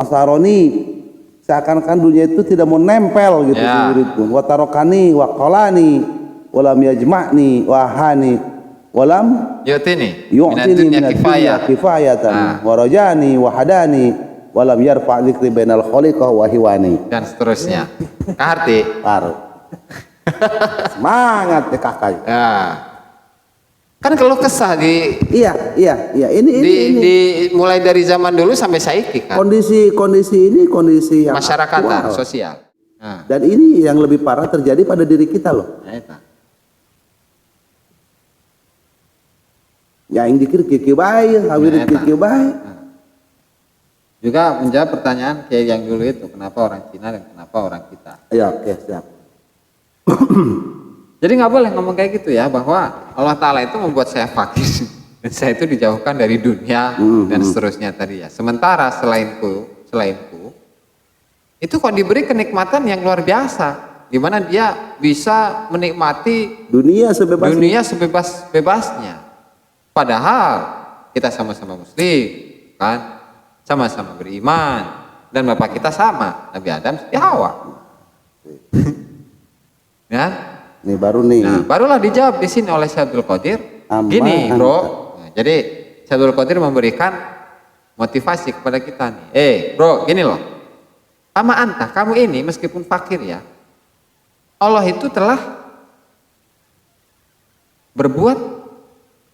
asaroni, seakan-akan dunia itu tidak mau nempel gitu di diriku. Wa tarokani wa qalani walam yajma'ni wa hani walam yu'tini minad dunya kifayatan wa rajani wa hadani walam yarfa' dzikri bainal khaliqah wa hiwani, dan seterusnya. Ngerti? Baru semangat ya kakak. Ya. Kan keluh kesah di ini mulai dari zaman dulu sampai saiki kan. Kondisi ini kondisi yang masyarakat aktual, sosial. Nah. Dan ini yang lebih parah terjadi pada diri kita loh. Ya yang dikir kiki baik, hawirit kiki baik. Juga menjawab pertanyaan kayak yang dulu itu, kenapa orang Cina dan kenapa orang kita. Ya oke, siap. Jadi nggak boleh ngomong kayak gitu ya, bahwa Allah Ta'ala itu membuat saya fakir dan saya itu dijauhkan dari dunia dan seterusnya tadi ya. Sementara selainku itu kok diberi kenikmatan yang luar biasa, di mana dia bisa menikmati dunia sebebas-bebasnya. Padahal kita sama-sama muslim kan, sama-sama beriman, dan bapak kita sama, Nabi Adam, Siti Hawa. Ya, ini baru nih. Nah, barulah dijawab di sini oleh Syekh Abdul Qadir. Gini, bro. Nah, jadi Syekh Abdul Qadir memberikan motivasi kepada kita nih. Bro, gini loh. Ama anta, kamu ini meskipun fakir ya, Allah itu telah berbuat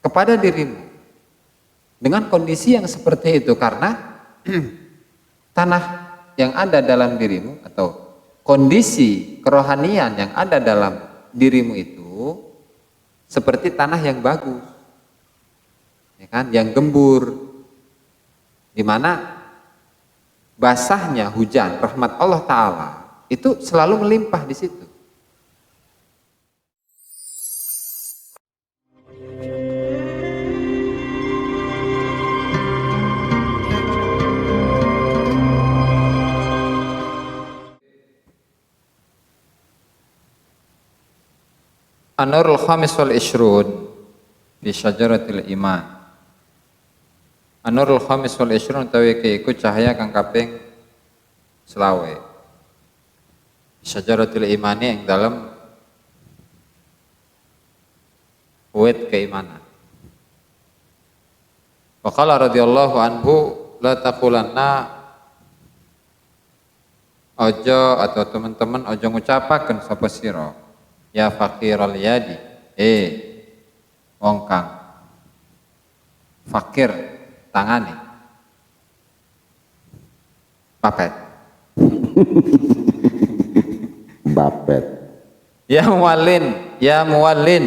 kepada dirimu dengan kondisi yang seperti itu karena tanah yang ada dalam dirimu atau kondisi kerohanian yang ada dalam dirimu itu seperti tanah yang bagus, ya kan, yang gembur, di mana basahnya hujan rahmat Allah Ta'ala itu selalu melimpah di situ. An-Nurul Khamis wal Ishrun fi Syajaratil Iman. An-Nurul Khamis wal Ishrun utawi iku cahaya kang kaping selawe. Syajaratil Imani yang dalam wit keimanan. Wa qala radhiyallahu anhu la taqulanna, ojo atau teman-teman ojo ngucapaken sapa sira ya fakiral yadi, wong kang fakir tangane bapet. Bapet. Ya muwallin ya muwallan.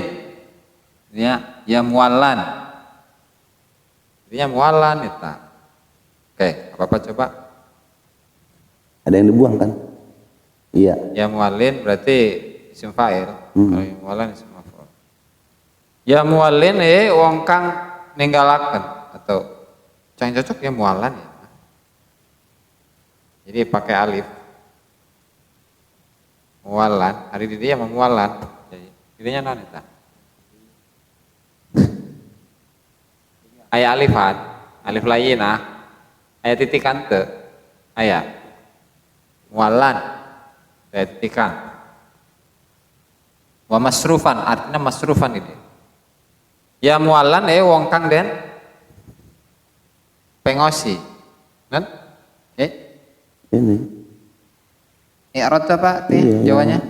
Ini muwallan itu. Oke, apa-apa coba. Ada yang dibuang kan? Iya. Ya muwallin berarti isim fa'il. Kalau yang muwallan isim maf'ul. Ya muwallin wong kang ninggalaken atau yang cocok ya muwallan ya. Jadi pakai alif. Muwallan, hari ini ya muwallan. Jadi ininya non eta. Aya alifan, alif layinah, aya titikan teu. Aya muwallan, aya titikan. Wa masrufan, artinya masrufan ini. Ya mualan wong kang den pengosi. Kan? Ini. I'rad apa teh Jawanya?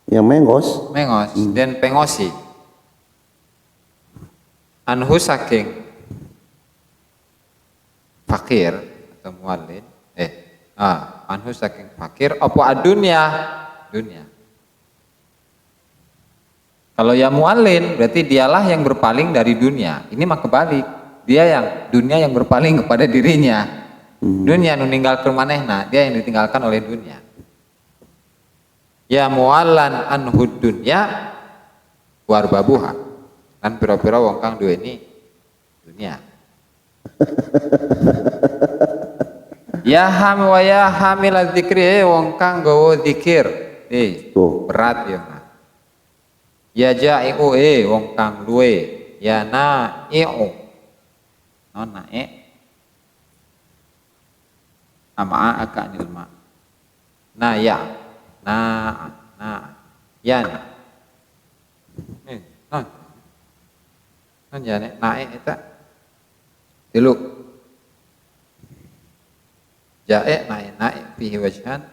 Yang mengos. Mengos dan pengosi. Anhu saking fakir atau muallin. Anhu saking fakir apa adunya? Dunia. Kalau ya muallin berarti dialah yang berpaling dari dunia. Ini mah kebalik. Dia yang dunia yang berpaling kepada dirinya. Dunia nu ninggalkeun manehna, dia yang ditinggalkan oleh dunia. Ya muallan anhu dunya warbabuha. Kan pira-pira wong kang duwe ini dunia. Ya ham wa ya hamil dzikri wong kang gawa zikir. Berat ya. Ya ja'i'u wong kang luwe. Ya na'i'u. Non na'i. am'a'aka anil ma. Na ya. Na ya. Non ya nek naik eta tilu. Jae naik fihi wajhan.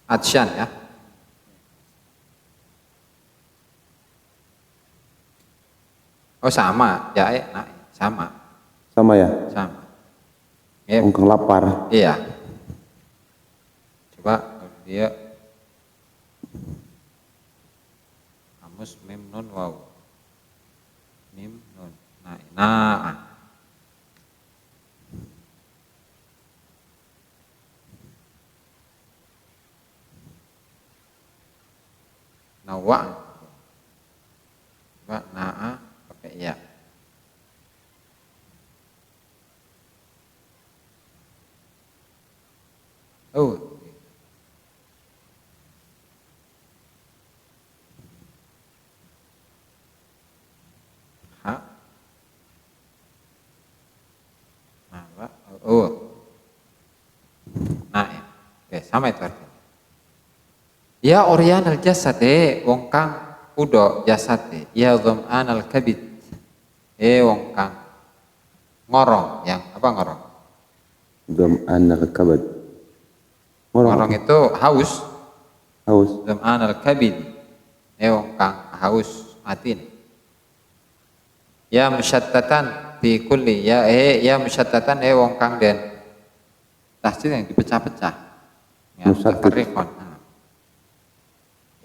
Atsyan ya. Oh sama, jae naik sama. Sama ya? Sama. Ya, Ongkang lapar. iya. Coba dia kamus mim nun waw. Mim nun naik. Nah. Nawa. Coba na'a pakai ya. Oh. Ha. Nawa. Oh. Nah, oke, sama itu artinya. Ya oryanal jasad wong kang udo jasad ya dham'anal kabid wong kang ngorong yang apa ngorong? Dham'anal kabad. Ngorong itu haus. Haus. Dham'anal kabid wong kang haus atin. Ya musyattatan fi kulli ya musyattatan wong kang den tahsil yang dipecah-pecah. Ya tafarriqan.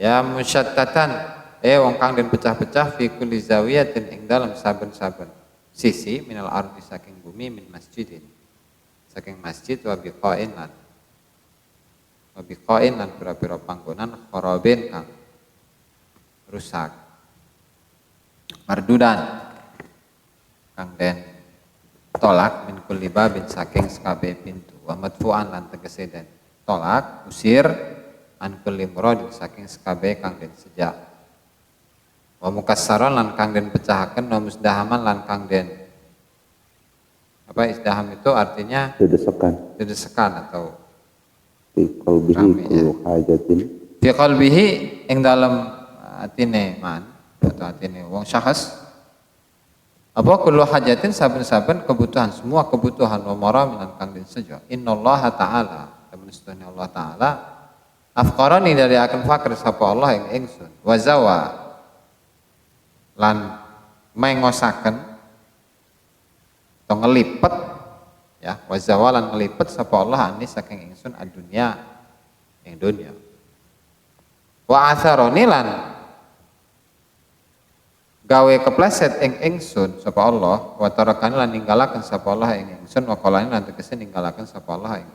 Ya musyattatan wong kang den pecah-pecah fi kulli zawiyatin ing dalam saben-saben sisi minal ardi saking bumi min masjidin saking masjid wa biqain lan pira-pira panggonan kharabin kang rusak mardudan kang den tolak min kulli babin saking sekabe pintu wa madfu'an lan tegese den tolak usir an kulli muradin saking sekabe kang den sejak wa mukassaran lan kang den pecahaken wa musdahaman lan kang den apa isdaham itu artinya dedesekan atau Fi qalbihi kullu hajatin. Fi qalbihi ing dalem atine man atau atine wong syakhs apa kullu hajatin saben-saben kebutuhan semua kebutuhan wa maraminan kang den sejo innallaha ta'ala temen sedene Allah taala afqarani dari akan fakir sapa Allah ing ingsun wa zawa lan mengosaken atau ngelipet ya wa zawa lan ngelipet sapa Allah ani saking ingsun adunya ing dunya wa atharoni lan gawe kepleset ing ingsun sapa Allah wa tarakani lan ninggalaken sapa Allah ing ingsun wa qalani lan tegese ninggalaken sapa Allah ing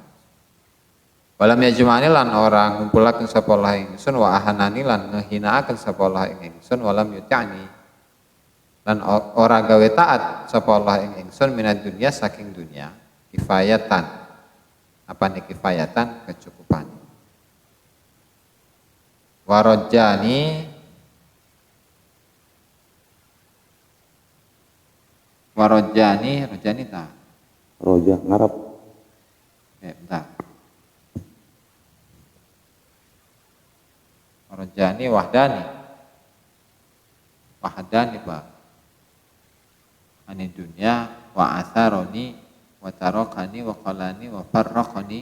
walam yajma'ani lan ora ngumpulaken sapa Allah ing ingsun wa ahanani lan ngehinaaken sapa Allah ing ingsun walam yuta'ni lan ora gawe taat sapa Allah ing ingsun minad dunya saking dunya kifayatan apa nih kifayatan kecukupan warajani rojani ta Roja ngarap. bentar Rojani wahdani Pak ani dunya wa atharoni wa tarakani wa qalani wa farraqani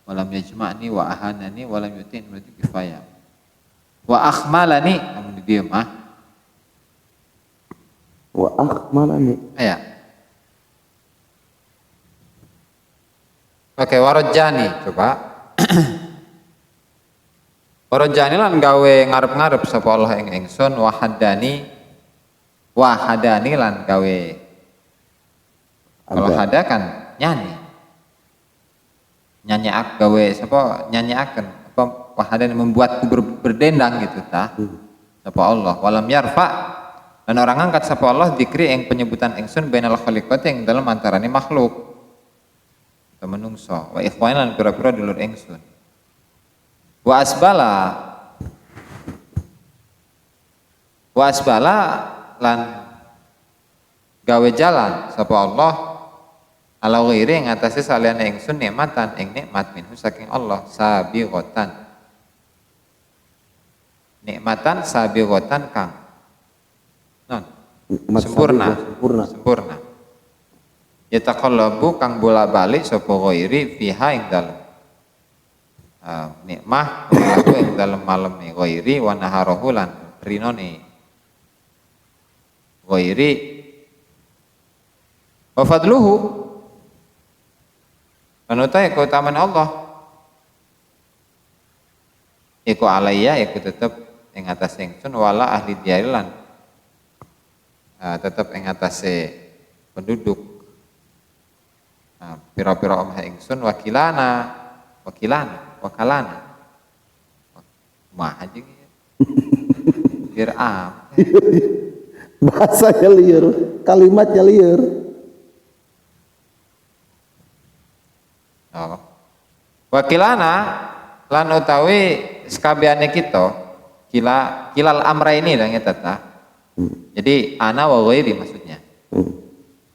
wa lam yajma'ni wa ahanani wa lam yutin berarti kifayah wa akhmalani namun dia mah Wa akhmalani. ya oke warajani coba warajani lan gawe ngarep-ngarep sapa Allah ing ingsun wahadani lan gawe kalau hada kan gawe sapa nyanyiaken apa wahadani membuatku berdendang gitu ta sapa Allah walam yarfa dan orang angkat sapa Allah dzikri ing penyebutan ingsun bainal khaliqati ing dalam antarane makhluk atau menungso wa ikhwan lan pira-pira dulur ingsun wa asbala lan gawe jalan sapa Allah ala ghairi ing atase saliyane ingsun nikmatan ing nikmat minhu saking Allah sabiqatan nikmatan sabiqatan kang non Nikmat sempurna sempurna. sempurna yataqallabu kang bola-balik sapa ghairi fiha ing dalem nikmah lagu ing dalem malam ghairi wa naharahu lan rinone ghairi wa fadluhu panutai keutamaan Allah iku alaiya iku tetep ing atas ingsun wala ahli diarilan tetep ing atase penduduk pira-pira omah ingsun wakalana mah aja gitu biar Bahasanya liar, kalimatnya liar. oh. Wakilana lan utawi sekabiane kita kilal amra ini lah eta ta. Jadi ana wa ghairi maksudnya.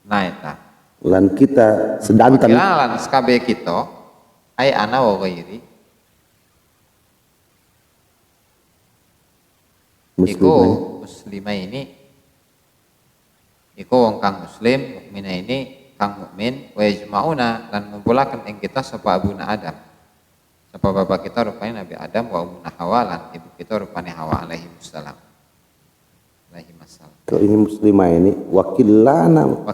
Nah eta. Lan kita sedanten. Wakilana lan sekabe kita ai ana wa ghairi. Iku muslimah ini iku wong kang muslim, mukminah ini kang mukmin, wa yajma'una lan ngumpulaken ing kita sapa abuna Adam. Sapa bapak kita rupanya Nabi Adam wa ummuna Hawa lan ibu kita rupanya Hawa alaihi wassalam. Alaihi wassalam. Kalau ini muslimah ini wakilana.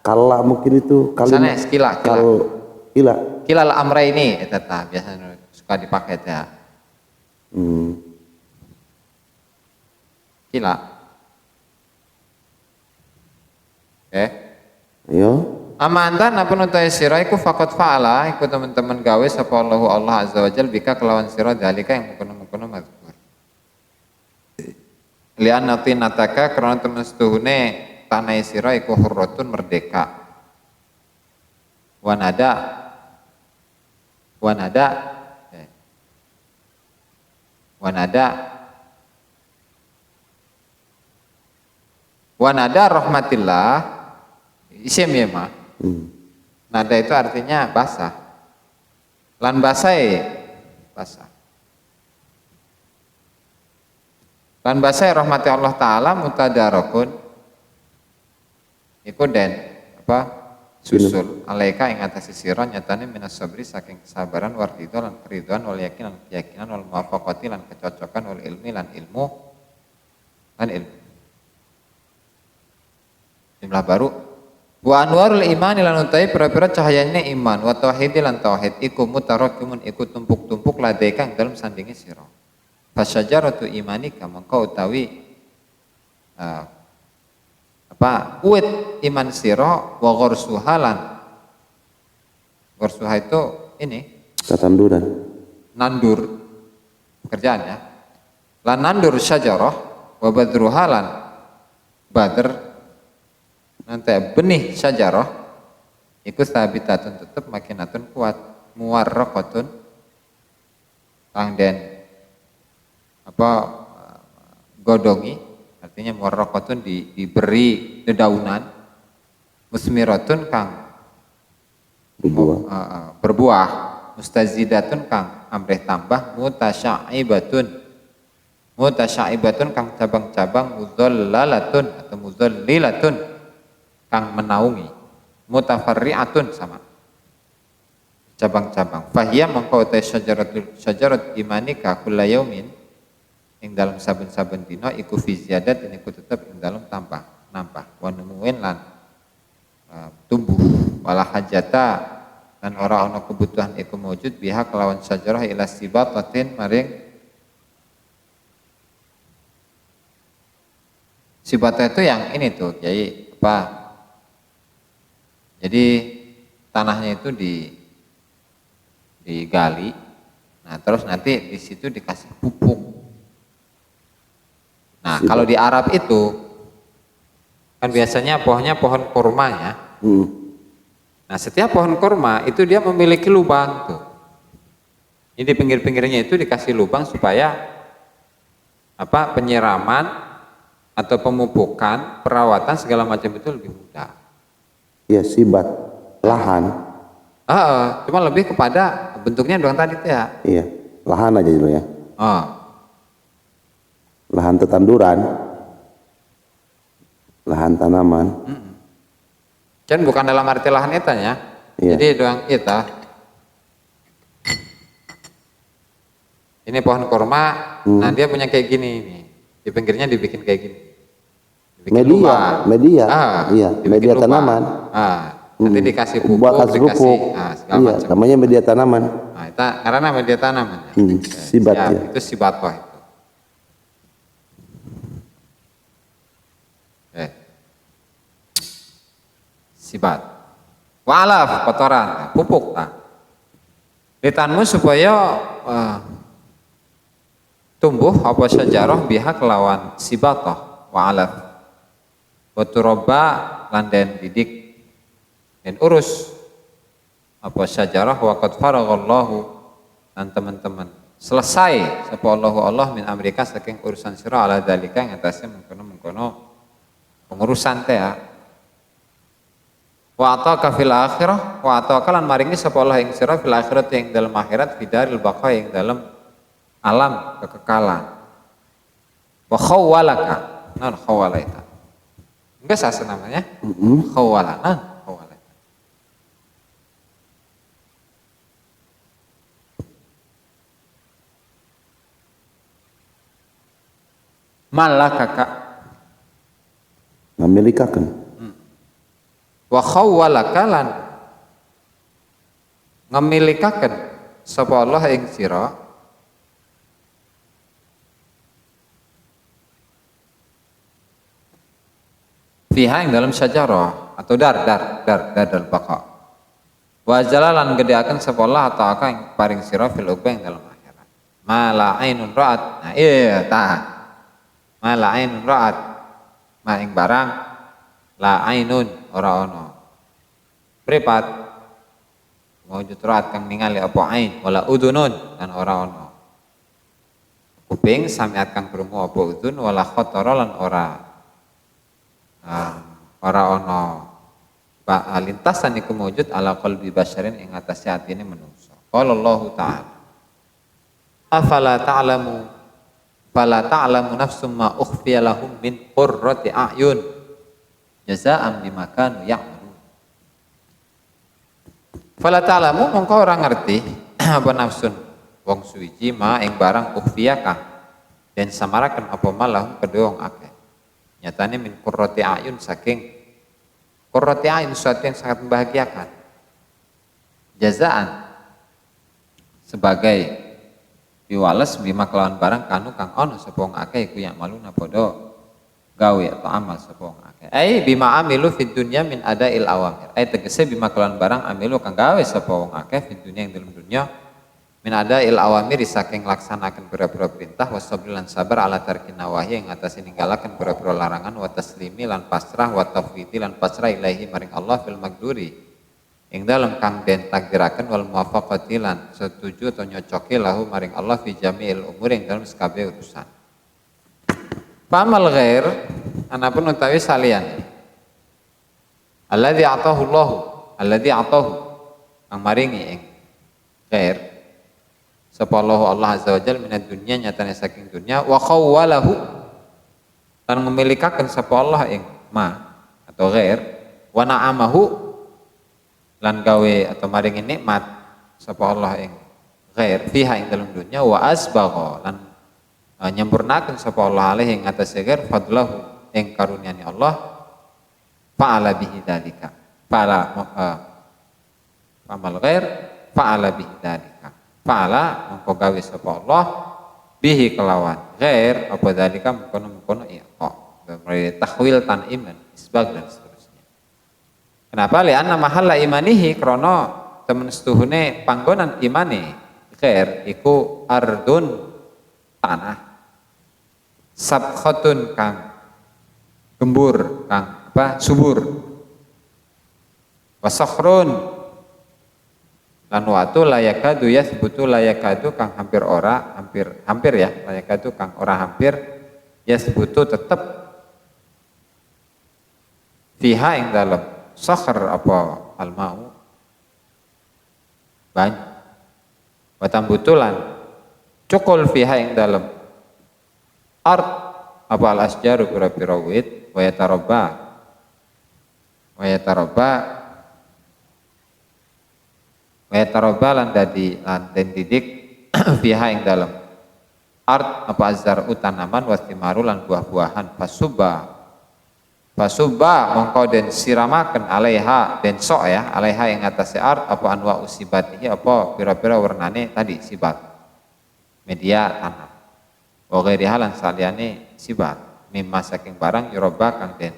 Kala mungkin itu Sana kila. Kilal amra ini eta ta biasa suka dipakai teh. Kila. Ayo. Amantan apa nutai sira iku faqat fa'ala iku teman-teman gawe sapa Allah azza wajal bika kelawan sira dalika yang mengkono-mengkono mazkur. Lian nataka karena temen setuhune tanai sira iku hurratun merdeka. Wanada rahmatillah isim ya mah. Nada itu artinya basah. Lan basai basah. Lan basai rahmati Allah taala mutadarakun iku den susul alaika ing atas sira nyatane minas sabri saking kesabaran war ridho lan keridhoan wal yakin lan keyakinan wal muwafaqati lan kecocokan wal ilmi lan ilmu jumlah baru wa anwarul iman lan utai pira-pira cahayane iman wa tauhid lan tauhid iku mutarakkimun iku tumpuk-tumpuk ladaika dalam sandinge sira fasyajaratu imanika mangka utawi uwit iman sira wa gharsuhalan gharsuha itu ini Tatanduran. nandur pekerjaan ya lan nandur syajarah wa badruhalan badr nanti benih syajarah iku sabitatun tetep makinatun kuat muwarraqatun kang den godongi artinya muwarraqatun diberi dedaunan musmiratun kang berbuah mustazidatun kang amrih tambah mutasyaibatun kang cabang-cabang mudzallalatun atau mudzallilatun kang menaungi mutafarri'atun sama cabang-cabang fahiyya mangko utai syajarat imanika kulla yaumin ing dalam saben-saben dina iku fi ziyadat iku tetep ing dalam nambah wa numuin lan tumbuh wala hajata lan ora ana kebutuhan iku mujud biha kelawan syajarah ila sibatatin maring sibatnya itu yang ini tuh Kiai jadi tanahnya itu digali, nah terus nanti di situ dikasih pupuk. Nah kalau di Arab itu kan biasanya pohonnya pohon kurma ya. Nah setiap pohon kurma itu dia memiliki lubang tuh. Ini di pinggir-pinggirnya itu dikasih lubang supaya penyiraman atau pemupukan, perawatan segala macam itu lebih mudah. Ya, sibat lahan. Cuma lebih kepada bentuknya doang tadi tuh ya. Iya, lahan aja dulu ya. Oh, Lahan tetanduran, lahan tanaman. kan bukan dalam arti lahan itu ya. Iya. Jadi doang itu. Ini pohon kurma, nah dia punya kayak gini nih. Di pinggirnya dibikin kayak gini. Dibikin Media, lubang. media. Iya, dibikin media lubang. tanaman. Nanti dikasih pupuk, Buat kasih dikasih pupuk. segala Iya, macam. namanya media tanaman. Nah, itu karena media tanaman. Ya. Sibat Siap, ya. itu sibatoh itu. Sibat. Walaf kotoran, pupuk tak. Ditanmu supaya tumbuh apa syajarah biha kelawan sibatoh wa'alaf wa turabba lan den didik dan urus apa syajarah wa qad faraghallahu dan teman-teman selesai sapa Allah min Amerika saking urusan sira ala dalika yang atasnya mengkono pengurusan teh ya. Wa ataka fil akhirah wa ataka lan maringi sapa Allah ing sira fil akhirat yang dalam akhirat fidaril baqa yang dalam alam kekekalan. Wa khawwalaka non khawwalaita enggak sasa namanya khawwalana khawwalaita malakaka Memilikakan. wa khawwalaka lan ngemilikaken sapa Allah ing sira fiha yang dalam syajarah atau dar baqa wa jalalan gedeaken sapa Allah atau aka yang paring sira fil uqba yang dalam akhirat mala ainun ra'at. Nah iya tahan mala ainun ra'at ma ing barang la ainun ora ono pripat wujud ra'at kang ningali apa ain wala udunun dan ora ono kuping samiat kang krungu apa udun wala khatara lan ora ono lintasan iku mewujud ala qalbi basyarin ing atas atine manungsa. Qala Allah Ta'ala afala ta'lamu nafsum ma ukhfiya lahum min qurrati a'yun jazaa'an bima kanu ya'malun. Fala ta'lamu mongko ora ngerti apa nafsun wong suwiji ma ing barang ukhfiya kang den samaraken apa malahum kedua wong akeh. Nyatanya min qurrati ayun saking qurrati ayun sesuatu yang sangat membahagiakan. Jazaan sebagai piwales bima kelawan barang kanu kang ono sapa wong akeh iku yang maluna padha gawe atau amal sapa wong akeh. Ai bima amilu fid dunya min adail awamir. Ai tegese bima kelawan barang amilu kang gawe sapa wong akeh fid dunya ing dalam dunya min adail awamir saking laksanaken pira-pira perintah wasabr lan sabar ala tarkin nawahi yang atas ninggalaken pira-pira larangan wa taslimi lan pasrah wa tafwidi lan pasrah ilahi maring Allah fil magduri ing dalem kang den takdiraken wal muwafaqati lan setuju atau nyocoki lahu maring Allah fi jami'il umur ing dalem sakabeh urusan. Pamal ghair anapun utawi salian alladzi atahu kang maringi ing ghair sapa Allah azza wajalla minad dunya nyatane saking dunya wa khawwalahu lan memilikaken sapa Allah ing ma atau ghair wa na'amahu lan gawe atau maringi nikmat sapa Allah ing ghair fiha ing dalam dunya wa asbagha lan nyempurnakeun sapa Allah alaihi ing atase ghair fadlahu ing karunyane Allah fa'ala bihi dzalika amal ghair fa'ala bihi dzalika fa'ala mengko gawe sapa Allah bihi kelawan ghair apa dzalika mengkono iya kok dari tahwil tan iman isbag dan seterusnya. Kenapa li'anna mahalla imanihi krana temen setuhune panggonan imane ghair iku ardun tanah sabkhatun kang gembur kang subur wasakhrun lan watu layakadu yasbutu layakadu kang hampir ya layakadu kang ora hampir yasbutu tetep fiha ing dalam sakhar apa almau banyu wa tambutulan cukul fiha ing dalam art apa al asjaru pira-pira wit wa yatarabba lan dadi lan den didik fiha ing dalam art apa azar utanaman wastimaru lan buah-buahan fasuba mongko den siramaken alaiha den sok ya alaiha ing atase art apa anwa usibatihi apa pira-pira warnane tadi sibat media tanam wa ghairiha lan saliyane sibat mimma saking barang yuroba kang den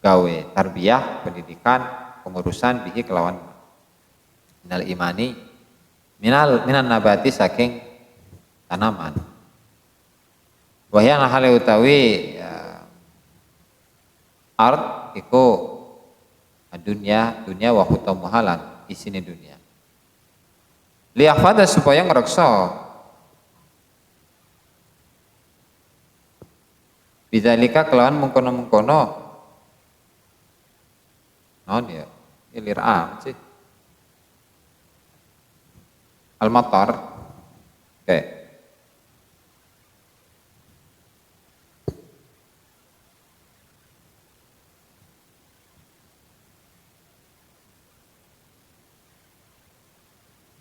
gawe tarbiyah pendidikan pengurusan bihi kelawan minal imani minan nabati saking tanaman wahyan hale utawi art iku dunia wa khutamuhalan isine dunia liyafada supaya ngreksa bidzalika kelawan mengkono-mengkono naon ya ilir sih al-matar oke.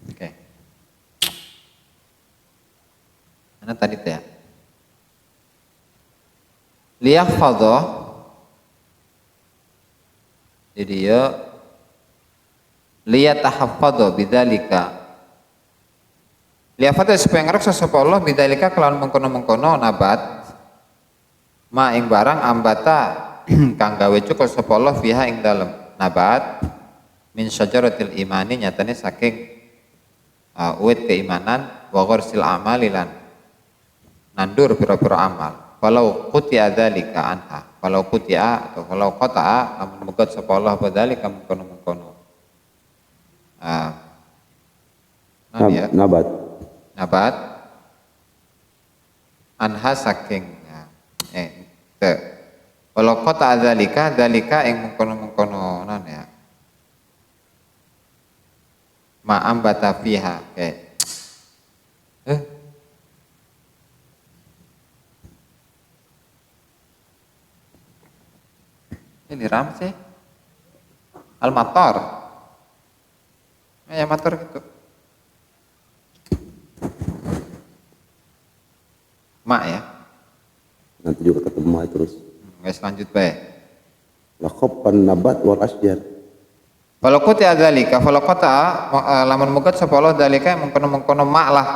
Oke. Mana tadi teh? Liyahfadha. Jadi ya liyatahaffadha bidzalika. Liyahfadha supaya ngreksa sapa Allah bidzalika kelawan mengkono-mengkono nabat ma ing barang ambata kang gawe cukup sapa Allah fiha ing dalem nabat min syajaratil imani nyatane saking uwit keimanan wa ghursil amali lan nandur pira-pira amal walau quti'a dzalika anha walau quti'a atau walau qata'a lamun mugat sapa Allah badzalika mengkono-mengkono nabat anha saking walau qata'a dzalika ing mengkono-mengkono non ya ma'am bata fiha ini ram sih al-matar ya matar gitu mak ya nanti juga ketemu mak terus guys lanjut bae laqabban nabat wal asjar. Kalau kuti adzalika, kalau kota lamun mugat sapa Allah dzalika mengkono mak lah.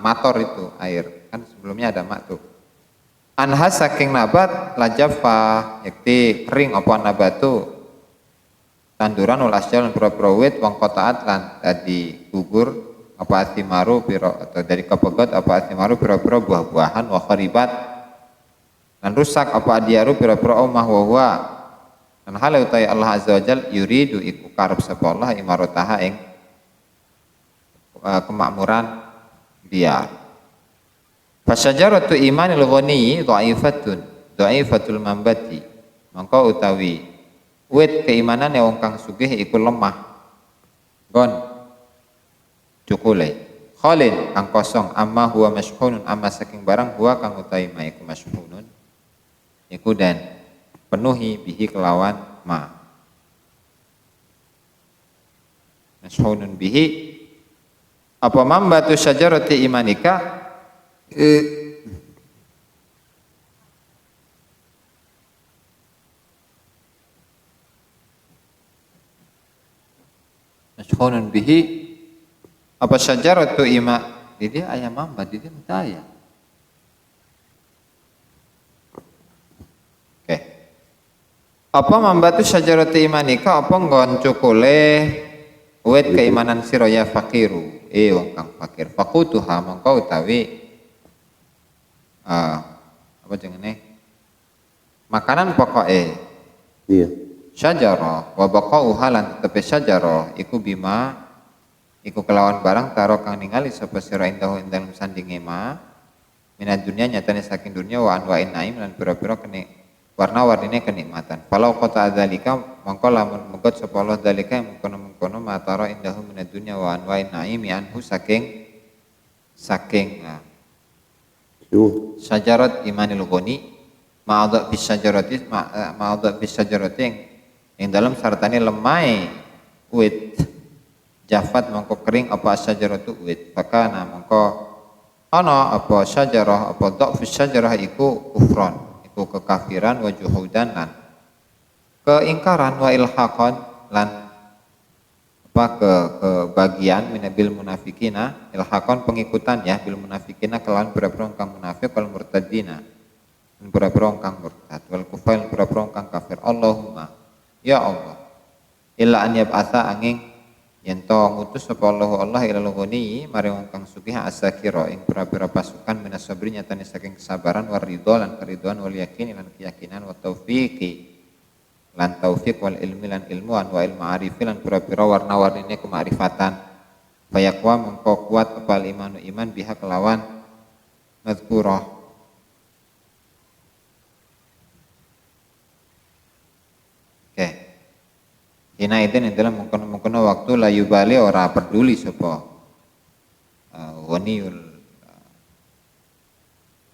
Mator itu air. Kan sebelumnya ada mak tuh. Anhas saking nabat lajafa yakti kering apa nabatu tanduran wal asjar lan pira-pira wit wong kotaat lan dadi gugur apa atimaru pira atau dari kepegot apa atimaru pira-pira buah-buahan wa kharibat lan rusak apa diaru pira-pira omah wa huwa dan hal utai Allah azza wajal yuridu iku karep sapa Allah imarataha ing kemakmuran biar fasyajaratu imanil ghani dhaifatul mambati mangka utawi wit keimanan wong kang sugih iku lemah gon cukule khalin kang kosong amma huwa mashhunun amma saking barang huwa kang utawi ma iku mashhunun iku dan penuhi bihi kelawan ma mashhunun bihi apa mambatu syajarati imanika mashhunun bihi apa syajaratu ima jadi ayam mamba jadi mentaya apa mambatu syajarati imanika apa nggon cukule wit keimanan sira ya fakiru wong kang fakir fakutuha mongko utawi apa jenenge makanan pokoke iya syajara wa baqauha lan tetepe syajara iku bima iku kelawan barang taro kang ningali sapa sira indahu indang sandinge ma minad dunya nyatane saking dunya wa anwa'in naim lan pira-pira kene warna-warnine kenikmatan. Falau qata dzalika mongko lamun megot sapa Allah dzalika mengkono-mengkono matara indahu minad dunya wa anwa'in naimi anhu saking syajarat imanil ghani ma'adha bis syajarati yang dalam sartane lemai wit jafat mongko kering apa syajaratu wit fakana mongko ana apa syajarah apa dhafus syajarah iku kufron iku kekafiran wa juhudan lan keingkaran wa ilhaqan lan apa kebagian minabil munafikina ilhaqan pengikutan ya bil munafikina kelawan pira-pira kang munafik wal murtadina pira-pira kang murtad wal kufar pira-pira kang kafir. Allahumma ya Allah illa an yab'atsa angin yen to ngutus sapa Allah ilal ghani maring wong kang sugih asakira ing pira-pira pasukan minas sabri nyatane saking kesabaran war ridho lan keriduan wal yakin lan keyakinan wa taufiqi lan taufik wal ilmi lan ilmuan wa ilmu arifi lan pira-pira warna-warnine kemarifatan bayakwa mengko kuat apal imanu iman biha kelawan mazkurah. Oke. Hina itu nih dalam mengkono waktu layu bali ora peduli sapa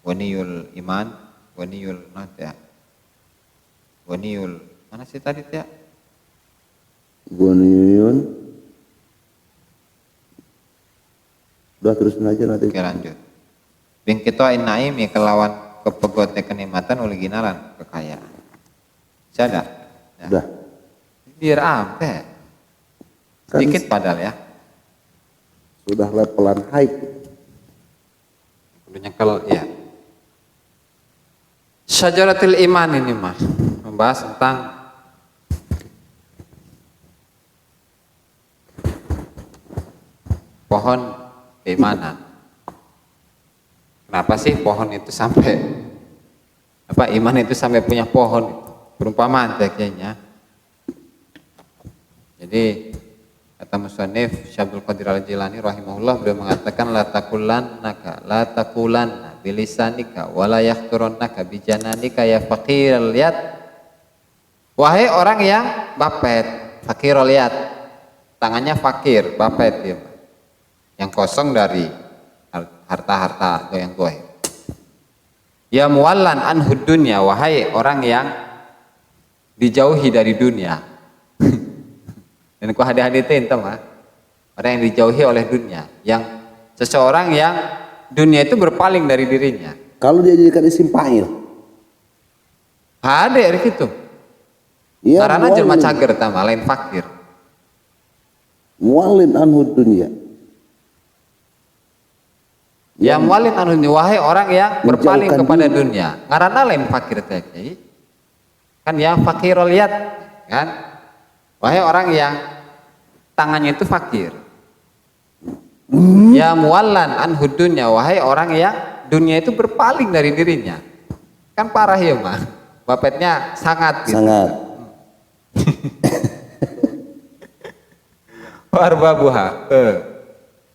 waniyul iman waniyul nada waniyul mana sih tadi ya? Goniyun. Udah terusin aja nanti. Oke lanjut. Bing kita inaim ya kelawan kepegote kenikmatan oleh ginalan kekayaan. Sadar? Ya. Udah. Biar ampe. Sedikit padahal ya. Sudah levelan high. Udah nyekel ya. Syajaratul iman ini mah membahas tentang pohon keimanan. Kenapa sih pohon itu sampai iman itu sampai punya pohon? Perumpamaan kayaknya. Jadi kata musannif Syabdul Qadir Al-Jilani rahimahullah beliau mengatakan la taqulanna bilisanika wala yakhturannaka bijananika ya faqiral yad. Wahai orang yang bapet, fakirul yad. Tangannya fakir, bapet dia. Yang kosong dari harta-harta yang goib. Ya muallan anhud dunya, wahai orang yang dijauhi dari dunia. Dan ku hadi-hadi itu mah orang yang dijauhi oleh dunia, yang seseorang yang dunia itu berpaling dari dirinya. Kalau dia jadikan isim fa'il. Ada dari itu. Ya, karena jelma cager tama lain fakir. Muallin anhu dunya. Ya muallin anhu dunya, wahai orang yang berpaling kepada dunia. Karena lain fakir tadi. Kan ya fakirul yad, kan? Wahai orang yang tangannya itu fakir. Ya muallan anhu dunya, wahai orang yang dunia itu berpaling dari dirinya. Kan parah ya mah. Bapetnya sangat gitu. Sangat. Warbabuha.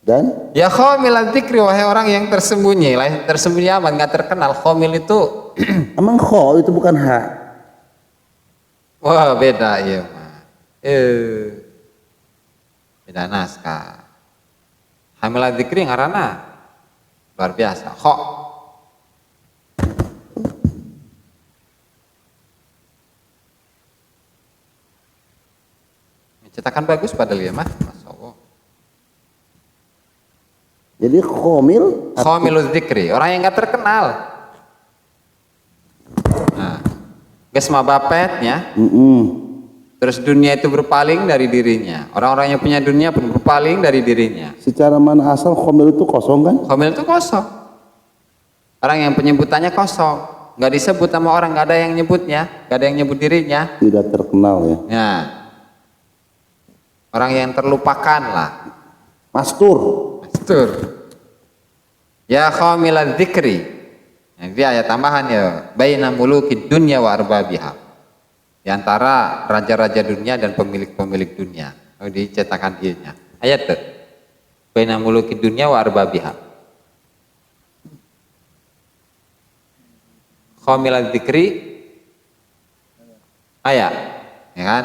Dan ya khamil dzikri, wahai orang yang tersembunyi, tersembunyi aman, nggak terkenal. Khamil itu emang kho itu bukan ha. Wah beda ya mah. Beda naskah. Hamil dzikri ngaranna luar biasa. Kho. Cetakan bagus padahal ya mah. Masyaallah. Jadi Khomilul dzikri, orang yang nggak terkenal. Nah, geus mah bapetnya. Terus dunia itu berpaling dari dirinya. Orang-orang yang punya dunia pun berpaling dari dirinya. Secara mana asal khomil itu kosong kan? Khomil itu kosong. Orang yang penyebutannya kosong, nggak disebut sama orang, nggak ada yang nyebutnya, nggak ada yang nyebut dirinya. Tidak terkenal ya. Ya. Orang yang terlupakan lah. Mastur. Ya khomilal dzikri. Ini ayat tambahan ya. Baina mulukid dunya wa arbabiha. Di antara raja-raja dunia dan pemilik-pemilik dunia. Oh, dicetakan ianya. Ayat tuh. Baina mulukid dunya wa arbabiha. Khomilal dzikri Ayat, ya kan?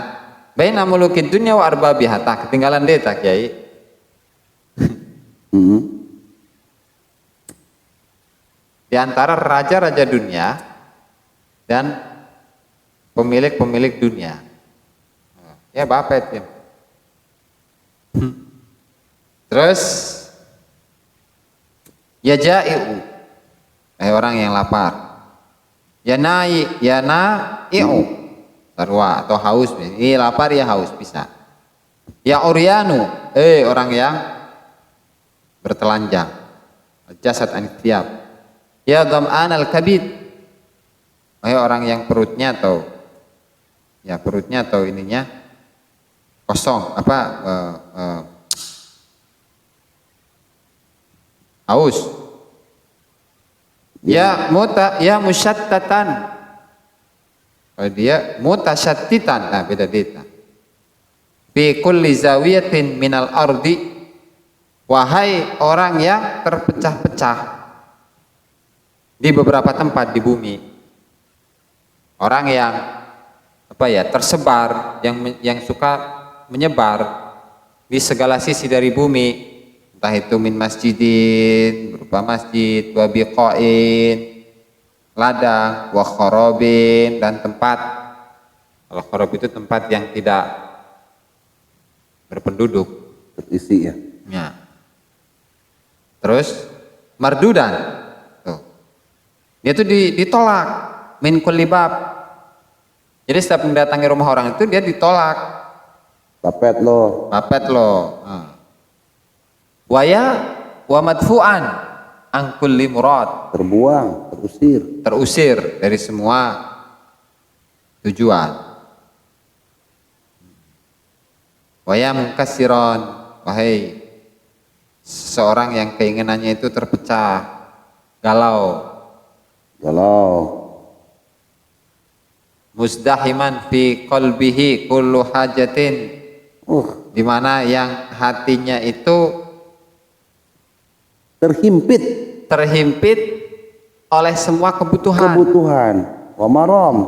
Baina mulukid dunya wa arbabiha, ketinggalan data Kiai. Di antara raja-raja dunia dan pemilik-pemilik dunia. Ya Buffett ya. Terus ya ja'i'u, orang yang lapar. Ya na'i'u, sarwa atau haus. Ini lapar ya haus bisa. Ya uryanu, orang yang bertelanjang. Jasad anitiab. Ya dham'an al-kabid, orang yang perutnya atau ininya kosong, haus. Ya musyattatan, kalau dia mutasyattitan, nah beda deta. Fi kulli zawiyatin minal ardi, wahai orang yang terpecah-pecah di beberapa tempat di bumi, orang yang tersebar, yang suka menyebar di segala sisi dari bumi, entah itu min masjidin, berupa masjid, wa biqain, ladang, wa kharabin, dan tempat. Kalau kharab itu tempat yang tidak berpenduduk, terisi ya. Terus mardudan, dia itu ditolak min kulli bab. Jadi setiap mendatangi rumah orang itu dia ditolak. Papet lo. Wa madfu'an an kulli murad. Terbuang, terusir dari semua tujuan. Waya munkasiron, wahai seorang yang keinginannya itu terpecah, galau. Muzdahiman fi qalbihi kullu hajatin, di mana yang hatinya itu terhimpit oleh semua kebutuhan. Wa maram.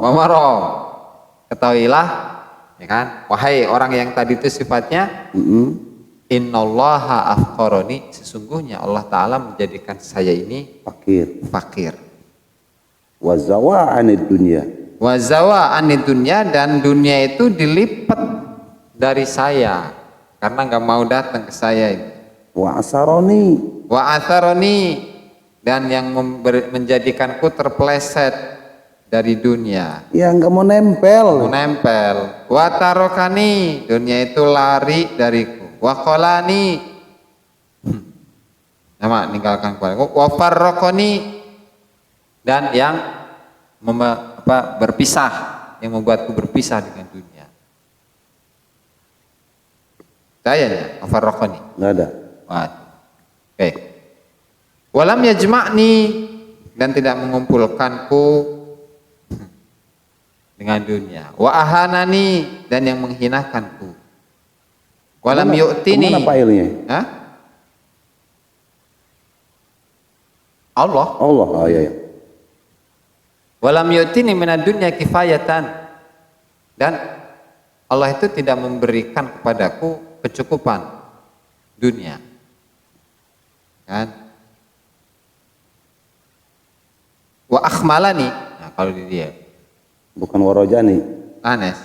Ketahuilah, ya kan, wahai orang yang tadi itu sifatnya innallaha afqarani, sesungguhnya Allah Ta'ala menjadikan saya ini fakir. Wazawa anid dunya, dan dunia itu dilipat dari saya karena nggak mau datang ke saya ini. Wa atharoni, dan yang menjadikanku terpeleset dari dunia. Ya nggak mau nempel. Wa tarokani, dunia itu lari dariku. Wa qolani, ninggalkan kepada. Wa farraqani, dan yang berpisah, yang membuatku berpisah dengan dunia. Tayanya afarraqani. Enggak ada. Oke. Walam yajma'ni, dan tidak mengumpulkanku dengan dunia. Wa ahanani, dan yang menghinakanku. Walam yu'tini. Kemana failnya? Allah. Oh iya. Walam yu'tini minad dunya kifayatan, dan Allah itu tidak memberikan kepadaku kecukupan dunia, kan? Wa akhmalani, kalau di dia bukan warojani, Anes.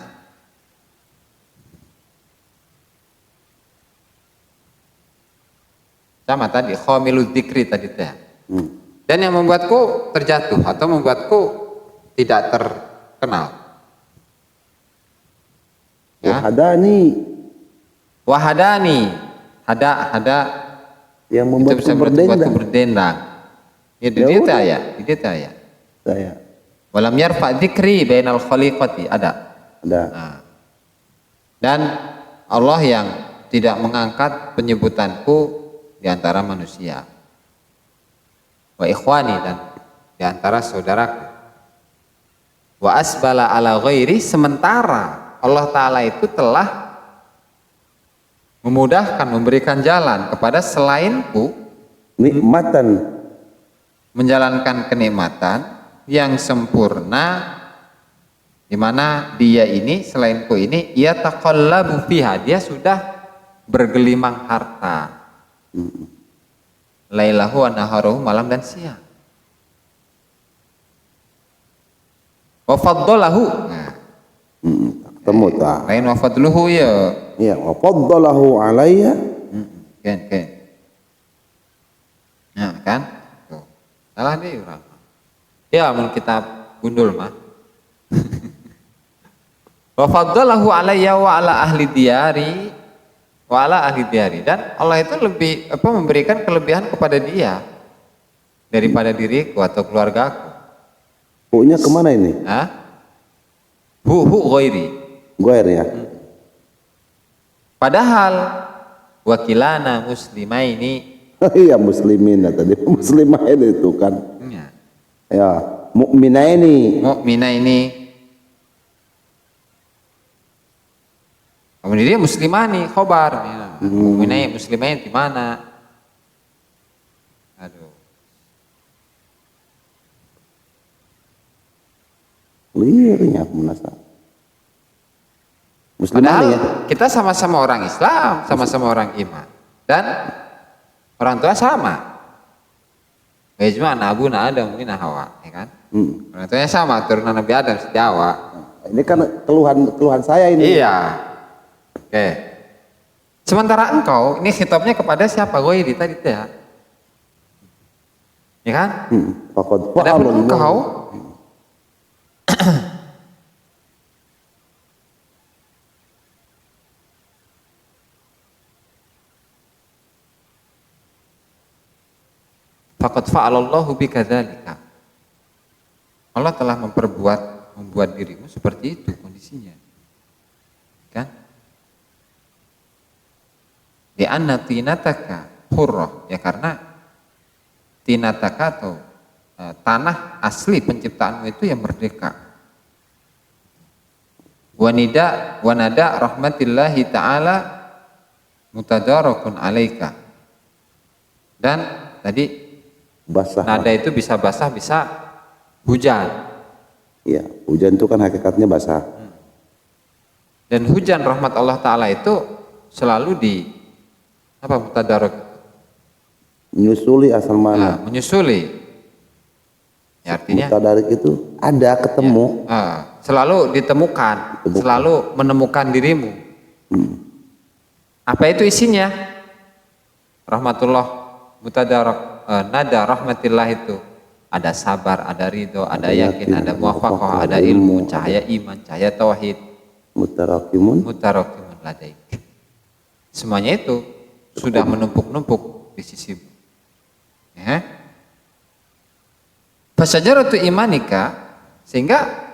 Sama tadi khamilud dzikri tadi teh. Dan yang membuatku terjatuh atau membuatku tidak terkenal. Wahadani, hada yang membuatku berdendang. Ya di dita ya. Saya. Walam yarfa dzikri bainal khaliqati, ada. Dan Allah yang tidak mengangkat penyebutanku di antara manusia. Wa ikhwani, dan di antara saudaraku. Wa asbala ala ghairi, sementara Allah Ta'ala itu telah memudahkan, memberikan jalan kepada selainku, nikmatan, menjalankan kenikmatan yang sempurna di mana dia ini selainku ini ia taqallabu fiha, dia sudah bergelimang harta. Lailahu wa naharuhu, malam dan siang. Wa faddalahu. Nah, Ketemu tak? lain wa fadluhu ya. Ya, wa faddalahu alayya. Kan. Nah, kan? Tuh. Salah dia orang. Ya, mun kita gundul mah. Wa faddalahu alayya wa ala ahli diyari wa ala ahli diyari, dan Allah itu lebih memberikan kelebihan kepada dia daripada diriku atau keluargaku. Hu-nya kemana ini? Hah? Hu ghairi. Goer ya. Padahal wakilana muslimaini. Iya muslimin tadi. Muslimain itu kan. Ya. Ya, mukminaini. Mukmina ini. Kemudian dia muslimani, khobar. Ya. Mukminai muslimain di mana? Aduh. Lirnya menasa. Muslimani Padahal ya. kita sama-sama orang Islam, sama-sama orang iman, dan orang tua sama. Ijma Abu Adam min Hawa, ya kan? Orang tuanya sama, turunan Nabi Adam sejak awal. Ini kan keluhan saya ini. Iya. Oke. Sementara engkau, ini khitabnya kepada siapa? Ghairi tadi ya. Ya kan? Faqad Adapun fa'ala engkau, faqad fa'alallahu bika dzalika. Allah telah membuat dirimu seperti itu kondisinya. Kan? Di anna tinataka hurrah, ya karena tinataka atau tanah asli penciptaanmu itu yang merdeka. Wanada rahmatillahi ta'ala mutadarakun alaika. Dan tadi basah. nada itu bisa basah, bisa hujan. Iya, hujan itu kan hakikatnya basah. Dan hujan rahmat Allah Ta'ala itu selalu di mutadarak, Menyusuli asal mana? menyusuli. Ya, artinya Mutadarik itu ada ketemu. selalu ditemukan, selalu menemukan dirimu. Apa itu isinya? Rahmatullah mutadarak, nada rahmatillah itu ada sabar, ada ridho, ada yakin, ada muwafaqah, ada ilmu, cahaya iman, cahaya tauhid, Mutarakimun ladaik. Semuanya itu sudah menumpuk-numpuk di sisimu. Ya. Fasyajaratu imanika, sehingga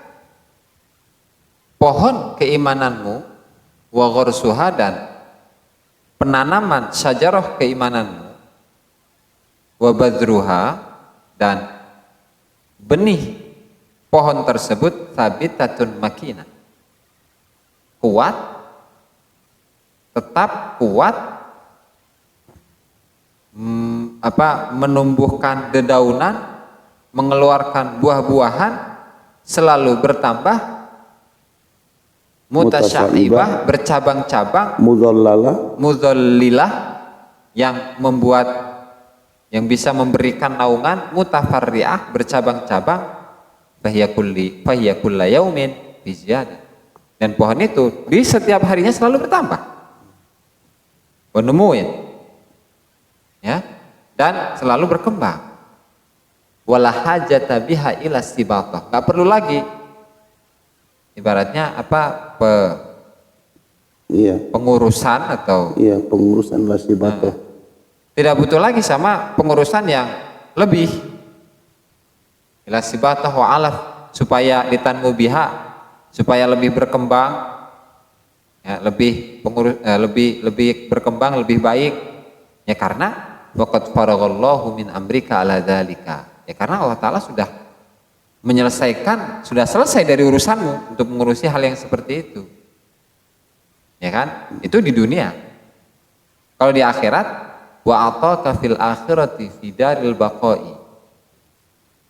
pohon keimananmu, wa gharsuha, dan penanaman syajarah keimananmu, wa badruha, dan benih pohon tersebut thabitatun makinah, kuat, tetap kuat, menumbuhkan dedaunan, mengeluarkan buah-buahan, selalu bertambah, mutasya'ibah, bercabang-cabang, mudhallilah, yang bisa memberikan naungan, mutafarri'ah, bercabang-cabang, fahiya kulla yaumin biziyadah. Dan pohon itu di setiap harinya selalu bertambah, menumuin, ya, dan selalu berkembang. Wala hajata biha ila istibatah, nggak perlu lagi, ibaratnya pengurusan atau pengurusan lasibatoh. Tidak butuh lagi sama pengurusan yang lebih, ila istibatah wa alaf, supaya litanmu biha, supaya lebih berkembang, ya, lebih berkembang, lebih baik, ya, karena waqad faraghallahu min amrika ala dzalika, ya, karena Allah Ta'ala sudah selesai dari urusanmu untuk mengurusi hal yang seperti itu, ya kan? Itu di dunia. Kalau di akhirat, wa ataka fil akhirati fi daril baqai,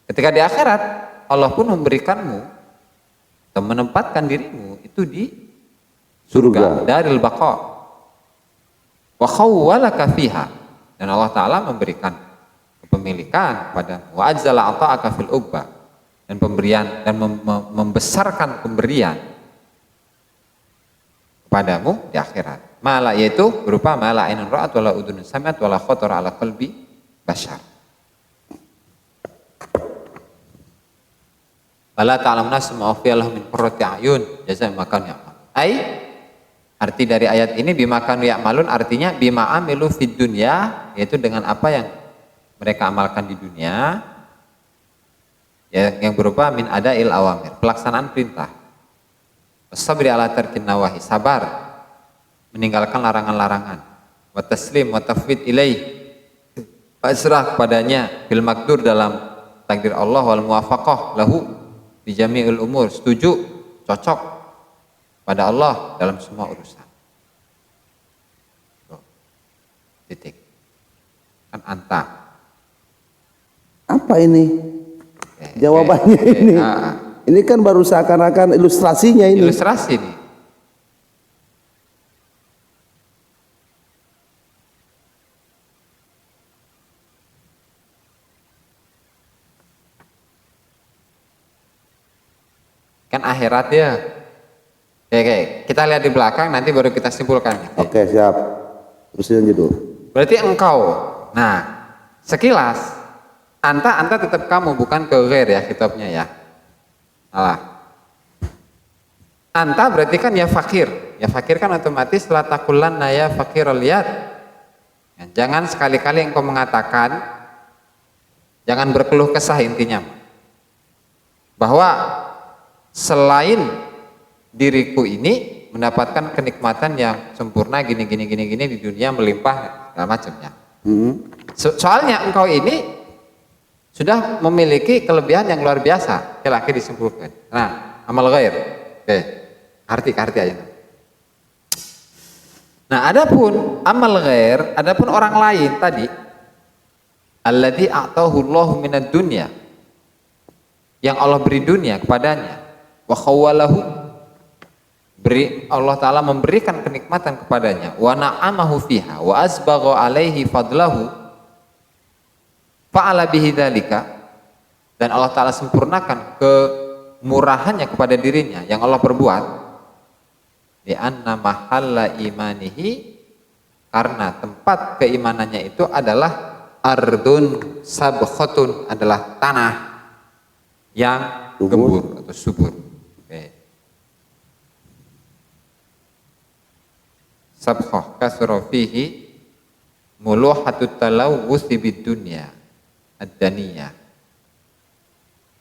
ketika di akhirat Allah pun memberikanmu atau menempatkan dirimu itu di surga, daril baqa. Wa khawwalaka fiha, dan Allah Ta'ala memberikan kepemilikan pada wa ajzala ata'aka fil uqba, dan pemberian dan membesarkan pemberian kepadamu di akhirat. Mala, yaitu berupa mala ainun ra'at wala udhunun sami'at wala khatara ala qalbi bashar. Wala ta'lamu nafsun ma ukhfiya lahum min qurrati a'yun jazaa'an bima kanu ya'malun. Arti dari ayat ini bima kanu ya'malun artinya bima amilu fid dunya, yaitu dengan apa yang mereka amalkan di dunia, ya, yang berupa min adail awamir, pelaksanaan perintah. Sabri ala tarkin nawahi, sabar meninggalkan larangan-larangan. Wa taslim wa tafwid ilaih, pasrah kepadanya, bil makdur dalam takdir Allah, wal muwafaqah lahu bi jami'il umur, setuju, cocok pada Allah dalam semua urusan. Titik. Kan anta. Apa ini? Jawabannya ini. Ini kan baru seakan-akan ilustrasinya ini. Ilustrasi nih. Kan akhirat ya. Oke, kita lihat di belakang nanti baru kita simpulkan. Oke, siap. Terusin aja dulu. Berarti engkau. Nah, sekilas anta tetap kamu, bukan ke ghair ya kitabnya ya. Salah. Anta berarti kan ya fakir. Ya fakir kan otomatis la taqulanna ya fakirul yad. Ya, jangan sekali-kali engkau mengatakan, jangan berkeluh kesah intinya, bahwa selain diriku ini mendapatkan kenikmatan yang sempurna gini di dunia melimpah segala macamnya. Soalnya engkau ini sudah memiliki kelebihan yang luar biasa. Laki disimpulkan. Nah, amal ghair. Oke, arti aja. Nah, adapun amal ghair, adapun orang lain tadi, alladzi a'tahu Allahu minad dunya, yang Allah beri dunia kepadanya, wa khawwalahu, Allah Ta'ala memberikan kenikmatan kepadanya, wa na'amahu fiha wa asbagha alaihi fadlahu fa'ala bihi dzalika, dan Allah Ta'ala sempurnakan kemurahannya kepada dirinya yang Allah perbuat, di anna mahalla imanihi, karena tempat keimanannya itu adalah ardun sabkhatun, adalah tanah yang gembur atau subur. Sabkhah kasra fihi muluhatut talawwuth bid dunya ad-daniyah.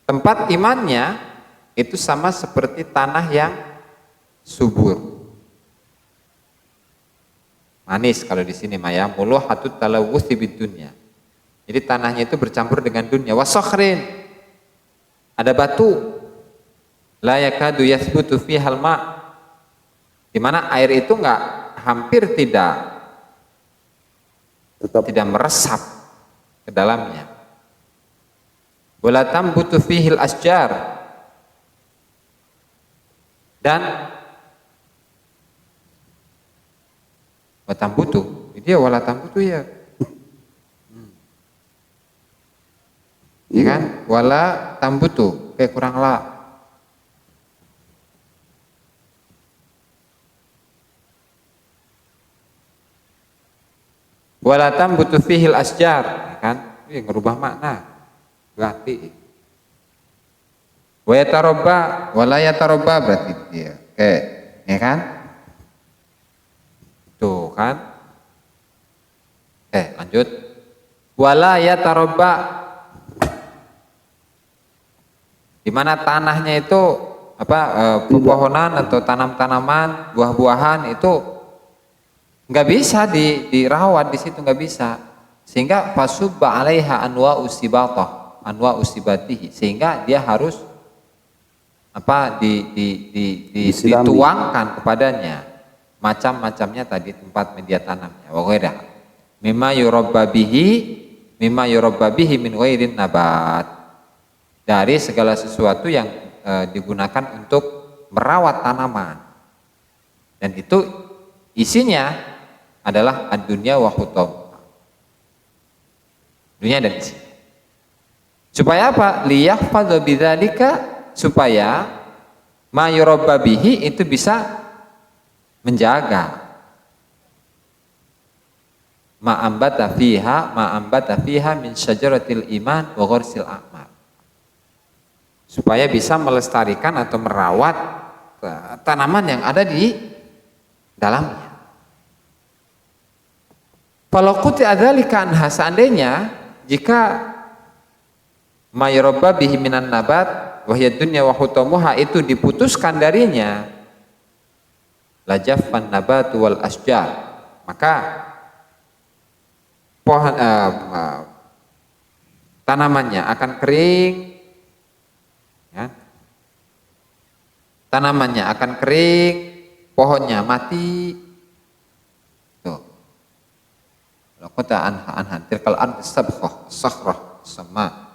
Tempat imannya itu sama seperti tanah yang subur. Manis kalau di sini maya, muluhatut talawwuth bid dunya. Jadi tanahnya itu bercampur dengan dunia. Wasakhrin, ada batu. La yakadu yathbutu fihal ma', di mana air itu hampir tidak meresap ke dalamnya. Wala tambutu fihil asjar, dan watambutu, dia wala tambutu ya. Ya kan? Wala tambutu, kayak kurang la. Wala tambutu fihil asjar, ya kan? Ini ngerubah makna. Berarti wa yatarabba wala yatarabba, berarti dia. Oke, ya kan? Tuh kan? Lanjut. Wala yatarabba, di mana tanahnya itu pepohonan atau tanam-tanaman, buah-buahan itu nggak bisa dirawat di situ, nggak bisa, sehingga fasubba 'alaiha anwa usibatihi, sehingga dia harus dituangkan kepadanya macam-macamnya tadi tempat media tanamnya, wa ghairah mimma yurabba bihi min ghairin nabat, dari segala sesuatu yang digunakan untuk merawat tanaman. Dan itu isinya adalah ad-dunya wa hutam. Dunia dan isi. Supaya apa? Liyahfadhu bidzalika, supaya ma yurabba bihi itu bisa menjaga ma ambata fiha min syajaratil iman wa ghursil a'mal. Supaya bisa melestarikan atau merawat tanaman yang ada di dalamnya. Kalau kuti adzalika anha, seandainya jika mayurabba bihi minan nabat wa hiya dunya wa hutamuha itu diputuskan darinya, lajaffan nabatu wal asjar, maka pohon tanamannya akan kering, ya. Tanamannya akan kering, pohonnya mati. Tuh. Laqata anha tilkal ard sabkhah sakhrah sama.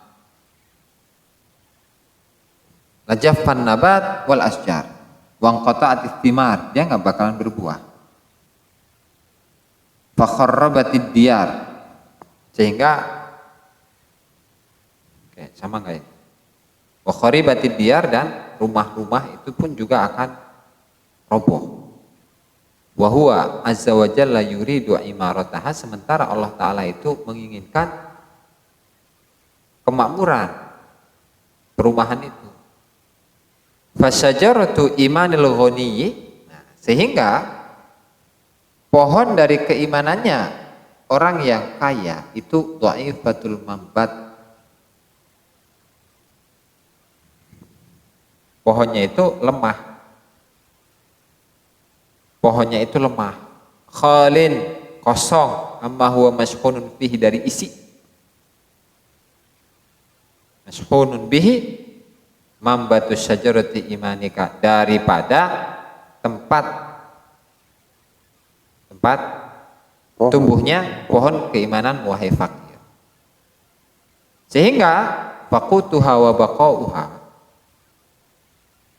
Lajaffan nabat wal asjar wa qata'at thimar, dia enggak bakalan berbuah. Fa kharrabatid diyar, sehingga oke, sama enggak ya? Wa kharibatid diyar, dan rumah-rumah itu pun juga akan roboh. Wa huwa azza wa jalla yuridu imarataha, sementara Allah Ta'ala itu menginginkan kemakmuran perumahan itu. Fasyajaratu imanil ghaniyyi, sehingga pohon dari keimanannya orang yang kaya itu dhaifatul mambat, pohonnya itu lemah, pohonnya itu lemah, khalin, kosong, amma huwa mashhunun fihi, dari isi, mashhunun bihi mambatus syajarati imanika, daripada tempat tumbuhnya pohon keimanan wahai fakir. Sehingga faqutuha wa baqauha,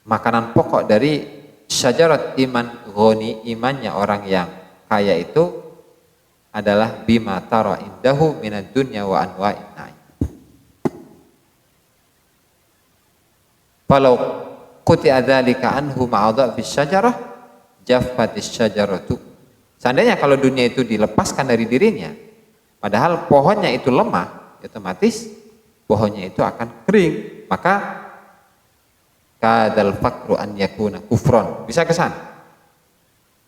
makanan pokok dari syajarat iman ghani, imannya orang yang kaya itu adalah bima tara indahu minad dunya wa anwa'in na'im. Falau quti'a dzalika anhu ma'adha bis syajarah jaffatis syajaratu. Seandainya kalau dunia itu dilepaskan dari dirinya, padahal pohonnya itu lemah, otomatis pohonnya itu akan kering. Maka kadal fakru an yakuna kufron, bisa kesan.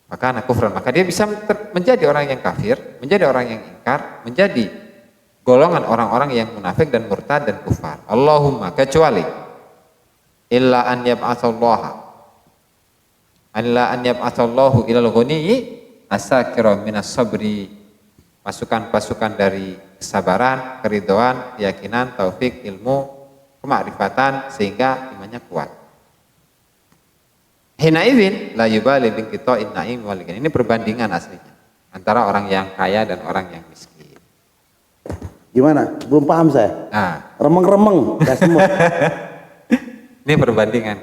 Maka anak kufron, maka dia bisa menjadi orang yang kafir, menjadi orang yang ingkar, menjadi golongan orang-orang yang munafik dan murtad dan kufar. Allahumma, kecuali illa an yab'atsallahu ilal ghaniyyi asakira minas sabri, pasukan-pasukan dari kesabaran, keridhaan, keyakinan, taufik, ilmu, kemakrifatan, sehingga imannya kuat. Hina idzin la yubali bin qita'in na'im wal ghani. Ini perbandingan aslinya antara orang yang kaya dan orang yang miskin. Gimana? Belum paham saya. Nah, Remeng-remeng, enggak semua. ini perbandingan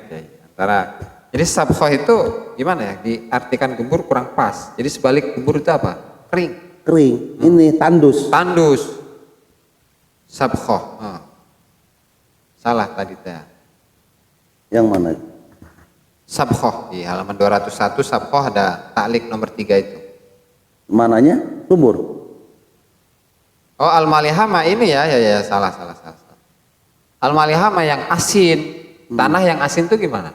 antara, jadi sabkhah itu gimana ya, diartikan gembur kurang pas. Jadi sebalik gembur itu apa? Kering. Kering. Ini tandus. Tandus. Sabkhah. Salah tadi teh. Yang mana? Sabkhah di halaman 201 sabkhah ada taklik nomor 3 itu. Mananya? Subur. Oh, al-malihama ini ya salah. Al-malihama yang asin. Tanah yang asin itu gimana?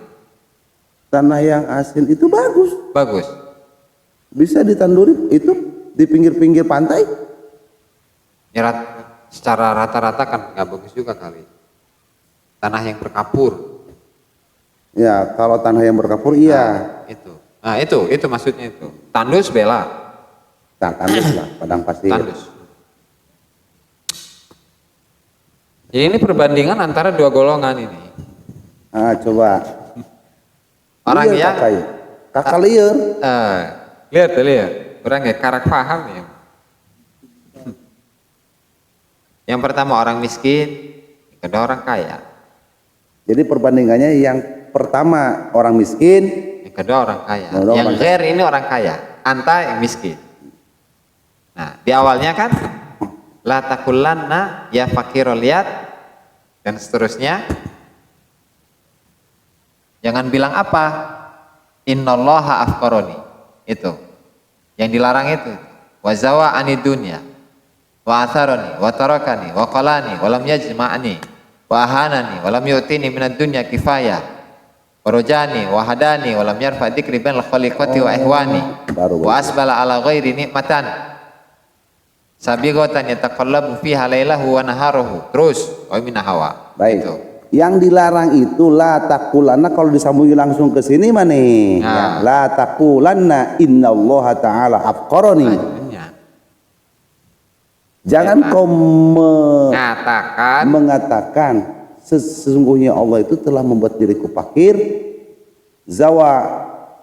Tanah yang asin itu bagus. Bagus. Bisa ditanduri, itu di pinggir-pinggir pantai. Ya, secara rata-rata kan nggak bagus juga kali. Tanah yang berkapur. Ya, kalau tanah yang berkapur iya. Itu maksudnya itu. Tandus bela. Nah, tandus lah, padang pasir. Tandus. Jadi ini perbandingan antara dua golongan ini. Coba. Orang liar yang kakak liar. Lihat. Orang yang karak paham ya. Yang pertama orang miskin, yang kedua orang kaya. Jadi perbandingannya yang pertama orang miskin, yang kedua orang kaya. Orang Yang kaya. ghair ini orang kaya, anta yang miskin. Nah, di awalnya kan la takullanna ya fakirul liat dan seterusnya. Jangan bilang apa? Innallaha afqaroni. Itu. Yang dilarang itu. Wa zawa anid dunya. Wa atharani wa tarakani wa qalani wa lam yajma'ni wa ahanani wa lam yu'tini minad dunya kifayah. Wa rajani wa hadani wa lam yarfa dzikri bainal khaliqati wa ihwani. baru Wa asbala ala ghairi nikmatan. Sabighatan yataqallabu fiha lailahu wa naharuhu. Terus wa min hawa. baik. Itu. Yang dilarang itu la taqulanna, kalau disambungi langsung ke sini mana nih? Nah. Ya, la taqulanna innallaha ta'ala afqaroni. Lanjutnya. Jangan Ya, kau Katakan mengatakan sesungguhnya Allah itu telah membuat diriku fakir, zawa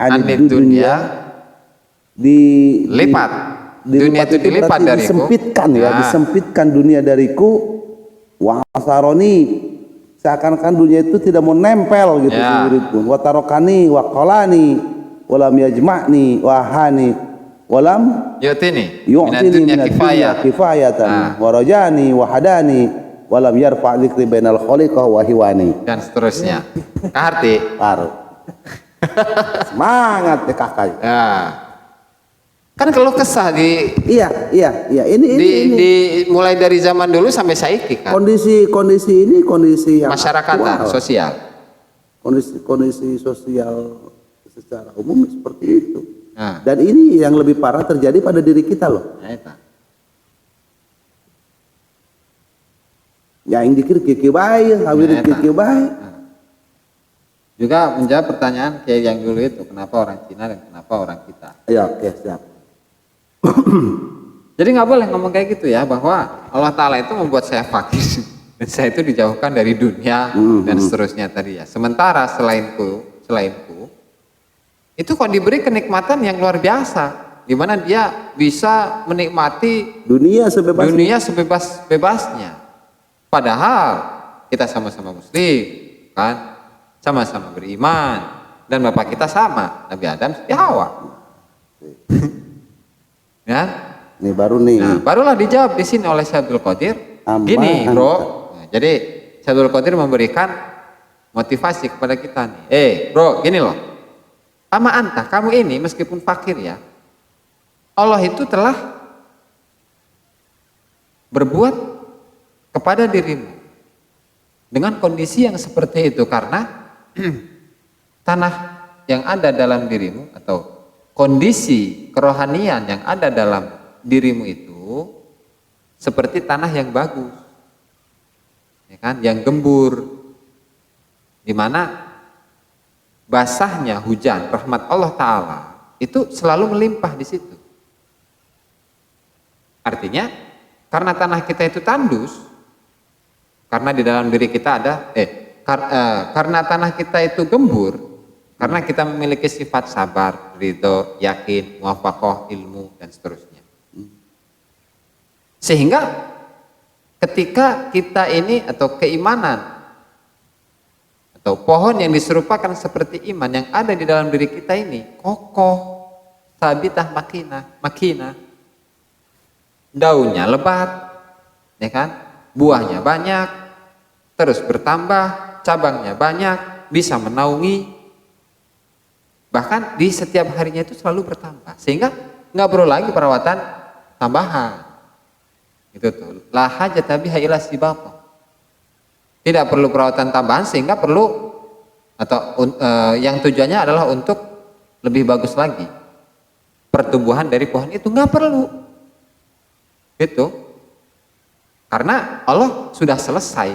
anid anid dunia dunya, lipat. Dunia itu dilipat berarti dariku. disempitkan ya, Nah. disempitkan dunia dariku. Wa asaroni, seakan-akan dunia itu tidak mau nempel gitu Ya. di diriku. Wa tarokani wa qalani wa lam yajma'ni wa hani wa lam Yu'tini minad yu'tini dunya minad kifayah. dunya kifayatan Nah. wa rajani wa hadani wa lam yarfa' dzikri bainal khaliqah wa hiwani. Dan seterusnya. Arti Baru semangat ya kakak. ya. Kan kalau kesah Iya ini mulai dari zaman dulu sampai saiki kan. kondisi ini kondisi yang Masyarakatan, aktual. sosial. Kondisi sosial secara umum seperti itu. Nah, Dan ini yang lebih parah terjadi pada diri kita loh. ya itu. Yang dikir kiki baik, hawir Nah, kiki baik. Juga menjawab pertanyaan kayak yang dulu itu, kenapa orang Cina dan kenapa orang kita. Ya oke siap. Jadi nggak boleh ngomong kayak gitu ya, bahwa Allah Ta'ala itu membuat saya fakir dan saya itu dijauhkan dari dunia dan seterusnya tadi ya. Sementara selainku itu kok diberi kenikmatan yang luar biasa, di mana dia bisa menikmati Dunia sebebas sebebas-bebasnya. Padahal kita sama-sama muslim, kan? Sama-sama beriman, dan bapak kita sama, Nabi Adam, Siti Hawa. Ya. Ini baru nih. Nah, barulah dijawab di sini oleh Syekh Abdul Qadir. Amma Gini, anta. bro. Nah, jadi Syekh Abdul Qadir memberikan motivasi kepada kita nih. Bro, gini loh. Ama anta, kamu ini meskipun fakir ya, Allah itu telah berbuat kepada dirimu dengan kondisi yang seperti itu karena tanah yang ada dalam dirimu atau kondisi kerohanian yang ada dalam dirimu itu seperti tanah yang bagus, ya kan, yang gembur, di mana basahnya hujan rahmat Allah Ta'ala itu selalu melimpah di situ. Artinya karena tanah kita itu tandus, karena di dalam diri kita ada karena tanah kita itu gembur, karena kita memiliki sifat sabar, ridho, yakin, muwafaqah, ilmu dan seterusnya. Sehingga ketika kita ini atau keimanan atau pohon yang diserupakan seperti iman yang ada di dalam diri kita ini kokoh, sabitah makinah, daunnya lebat, ya kan? Buahnya banyak, terus bertambah, cabangnya banyak, bisa menaungi, bahkan di setiap harinya itu selalu bertambah, sehingga nggak perlu lagi perawatan tambahan. Itu tuh, la hajata biha ila sibaqah. Tidak perlu perawatan tambahan, sehingga perlu atau yang tujuannya adalah untuk lebih bagus lagi pertumbuhan dari pohon itu, nggak perlu. Itu karena Allah sudah selesai.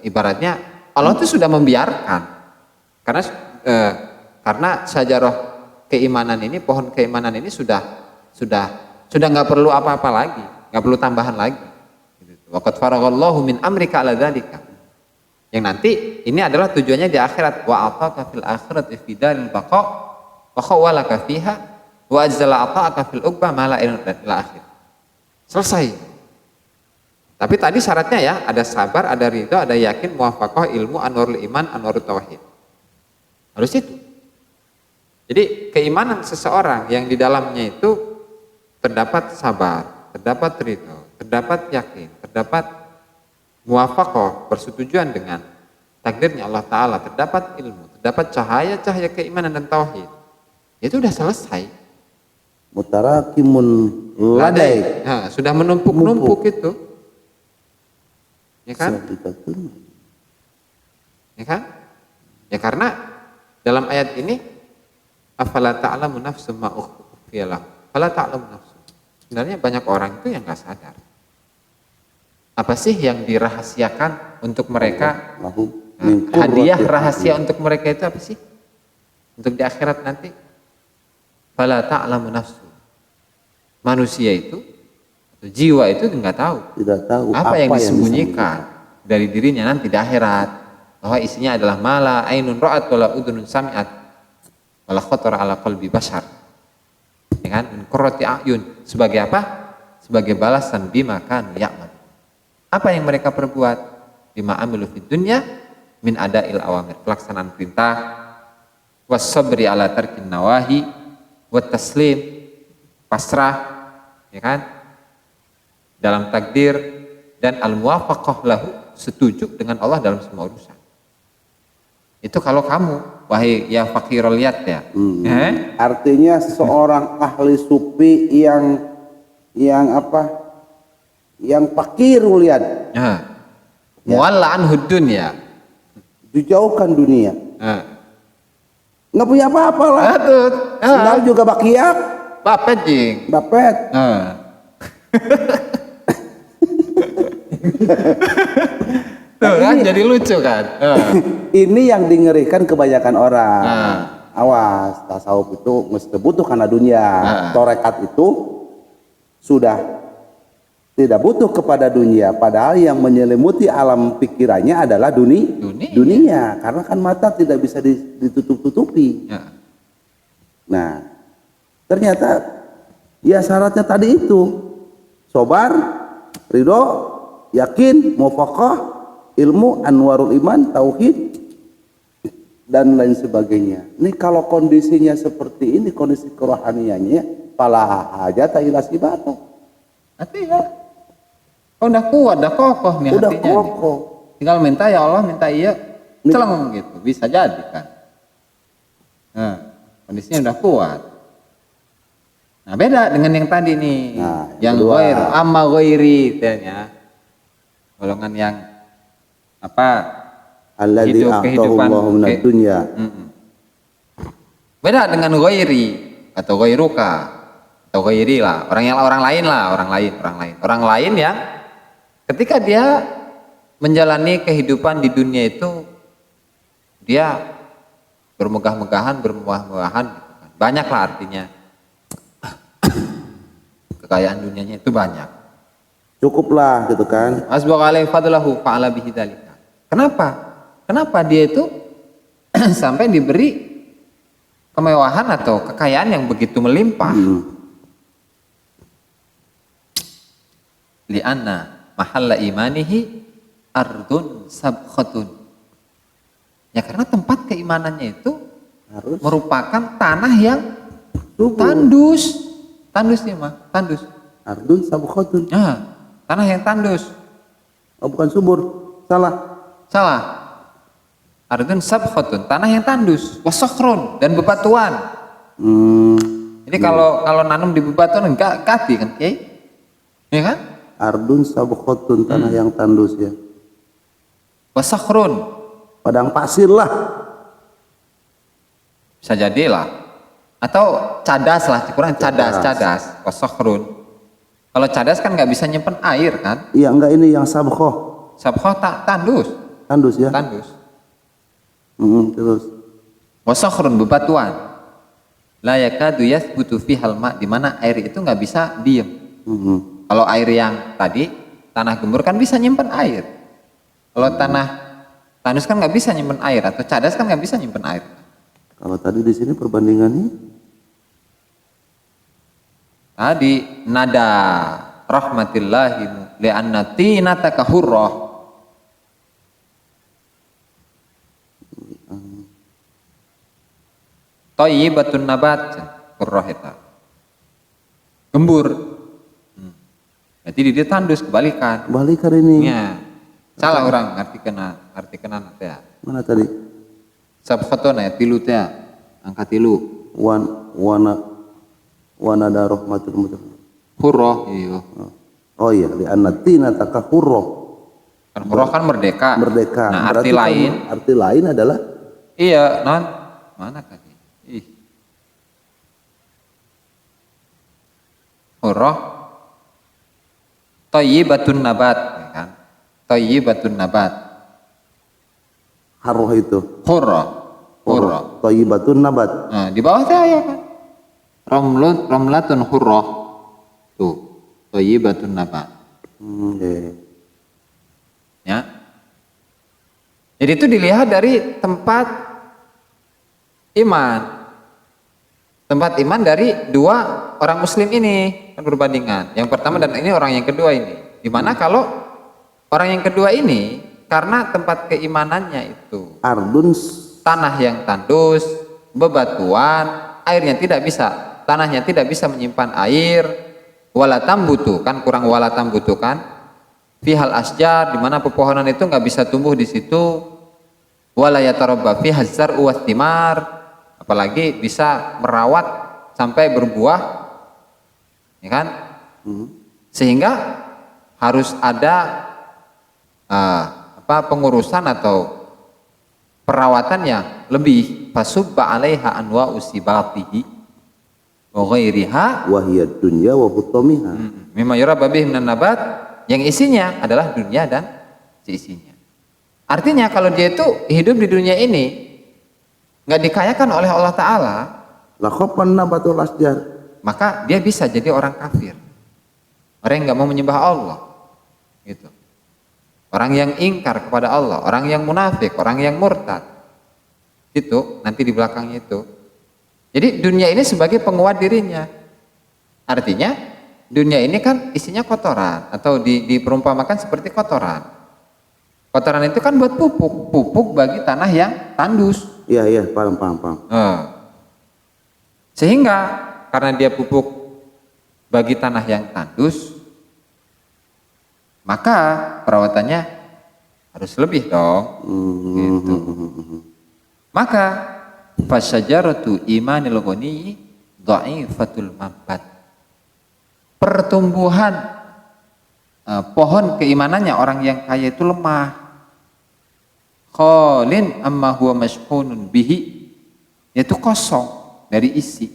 Ibaratnya Allah itu sudah membiarkan, karena sajarah keimanan ini, pohon keimanan ini sudah nggak perlu apa-apa lagi, nggak perlu tambahan lagi. Waqad faraghallahu min amrika ala dzalika. Yang nanti ini adalah tujuannya di akhirat. Wa ataka fil akhirati fi daril baqa wa khawalaka fiha wa ajzala ata'aka fil uqba ma la ila akhir. Selesai. Tapi tadi syaratnya ya, ada sabar, ada ridho, ada yakin, muwafaqah, ilmu, anwarul iman, anwarul tauhid. Harus itu. Jadi keimanan seseorang yang di dalamnya itu terdapat sabar, terdapat ridho, terdapat yakin, terdapat muwafaqah, persetujuan dengan takdirnya Allah Ta'ala, terdapat ilmu, terdapat cahaya-cahaya keimanan dan tauhid. Itu udah selesai. Mutarakimun ladai. Nah, sudah menumpuk-numpuk itu. Ya kan? Ya kan? Ya karena dalam ayat ini afala ta'lamu nafsum ma ukhfiya lahum. Afala ta'lamu nafsum. Sebenarnya banyak orang itu yang nggak sadar. Apa sih yang dirahasiakan untuk mereka? Hadiah rahasia untuk mereka itu apa sih? Untuk di akhirat nanti? Fala ta'lamu nafsum. Manusia itu, atau jiwa itu nggak tahu. Tidak tahu apa yang disembunyikan dari dirinya nanti di akhirat. Bahwa isinya adalah mala ainun ra'at wala udhunun sami'at wala khatara ala qalbi bashar. Ya kan? Min qurrati a'yun. Sebagai apa? Sebagai balasan bima kanu ya'mal. Apa yang mereka perbuat? Bima amilu fid dunya min ada'il awamir. Pelaksanaan perintah, was sabri ala tarkin nawahi, wat taslim, pasrah, ya kan? Dalam takdir, dan al-muwafaqah lahu, setuju dengan Allah dalam semua urusan. Itu kalau kamu, wahai ya fakirul yad ya. Artinya seorang ahli sufi yang apa? Yang fakirul yad. Mualla anhu dunya. Dijauhkan dunia. Nggak punya apa-apa lah. Sendal juga bakiak. Bapet jing. Bapet. Tuh kan jadi lucu kan. Ini yang dingerikan kebanyakan orang. Awas, tasawuf itu mesti butuh karena dunia. Torekat itu sudah tidak butuh kepada dunia, padahal yang menyelimuti alam pikirannya adalah dunia. Karena kan mata tidak bisa ditutup-tutupi. Nah, ternyata ya syaratnya tadi itu sabar, ridho, yakin, muwafaqah, ilmu, anwarul iman, tauhid, dan lain sebagainya. Ini kalau kondisinya seperti ini, kondisi kerohaniannya, fala hajata ila sibata. Artinya udah kuat, udah kokoh nih udah hatinya. Kokoh. Nih. Tinggal minta ya Allah, minta iya, celeng gitu, bisa jadi kan. Nah, kondisinya udah kuat. Nah, beda dengan yang tadi nih, yang ghair, amma ghairi, ya. Golongan yang apa? Alladzi a'tahullahu minad dunya. Beda dengan ghairi atau ghairuka atau ghairi lah, orang lain yang ketika dia menjalani kehidupan di dunia itu dia bermegah-megahan, bermewah-mewahan gitu kan. Banyak lah artinya. Kekayaan dunianya itu banyak. Cukuplah gitu kan. Asbagha alaihi fadlahu fa'ala bihi dzalika. Kenapa? Kenapa dia itu sampai diberi kemewahan atau kekayaan yang begitu melimpah? Li'anna mahalla imanihi ardun sabkhatun. Ya karena tempat keimanannya itu harus merupakan tanah yang tandus. Tandusnya mah, tandus. Ardun sabkhatun. Tanah yang tandus. Oh, bukan subur. Salah. Ardun sabkhatun, tanah yang tandus, wasokron dan bebatuan. Jadi kalau nanam di bebatuan enggak kati kan, Kiai? Ya kan? Ardun sabkhatun, tanah yang tandus ya. Wasokron, padang pasir lah. Bisa jadilah. Atau cadas lah, kurang cadas. Wasokron. Kalau cadas kan nggak bisa nyimpen air kan? Iya, enggak, ini yang sabkhoh. Sabkhoh tandus. Tandus ya. Tandus. Terus. Wasokron, bebatuan. La yakadu yathbutu fihal ma, di mana air itu nggak bisa diem. Kalau air yang tadi tanah gembur kan bisa nyimpen air. Kalau tanah tandus kan nggak bisa nyimpen air, atau cadas kan nggak bisa nyimpen air. Kalau tadi di sini perbandingannya Tadi nada rahmatillahi li'anna tinataka hurrah. Thayyibatun nabat hurrah eta. Gembur. Berarti dia tandus kebalikan. Balikan ini. Ya. Salah orang arti kena teh. Mana tadi? Sab fotona ya tilu teh. Angka tilu. Wana da rahmatul mutlaq. Hurrah iya. Oh iya, li annatina takahurrah. Kan hurrah kan merdeka. Merdeka. Nah, Berarti arti lain adalah iya, non. Mana tadi? Ih. Hurrah thayyibatun nabat, ya kan? Thayyibatun nabat. harroh itu. Hurrah. Thayyibatun nabat. Nah, di bawah teh aya kan. Ramlatun hurrah. Tuh, thayyibatun nabat. Ya. Jadi itu dilihat dari tempat iman. Tempat iman dari dua orang muslim ini kan berbandingan. Yang pertama dan ini orang yang kedua ini. Dimana kalau orang yang kedua ini karena tempat keimanannya itu Ardun tanah yang tandus, bebatuan, airnya tidak bisa, tanahnya tidak bisa menyimpan air, walatam butuh kan kurang walatam butuh kan, fihal asjar di mana pepohonan itu nggak bisa tumbuh di situ, walayatarobba fihaz zar'u wastimar, apalagi bisa merawat sampai berbuah, ya kan? Sehingga harus ada pengurusan atau perawatan yang lebih. Fasubba 'alaiha anwa'u sibatihi wa ghairiha wa hiya dunya wa hutamiha. Mimma yurabba bihi minan nabat, yang isinya adalah dunia dan seisinya. Artinya kalau dia itu hidup di dunia ini nggak dikayakan oleh Allah Ta'ala, La khaffan nabatul asjar. maka dia bisa jadi orang kafir, orang yang nggak mau menyembah Allah, gitu. Orang yang ingkar kepada Allah, orang yang munafik, orang yang murtad. Itu nanti di belakangnya itu. Jadi dunia ini sebagai penguat dirinya. Artinya dunia ini kan isinya kotoran atau diperumpamakan seperti kotoran. Kotoran itu kan buat pupuk bagi tanah yang tandus. Iya, paham. Sehingga karena dia pupuk bagi tanah yang tandus, maka perawatannya harus lebih dong. Gitu. Maka fasyajaratu imanil ghani dha'ifatul mambat. Pertumbuhan pohon keimanannya orang yang kaya itu lemah. Khalin amma huwa mashhunun bihi, yaitu kosong dari isi.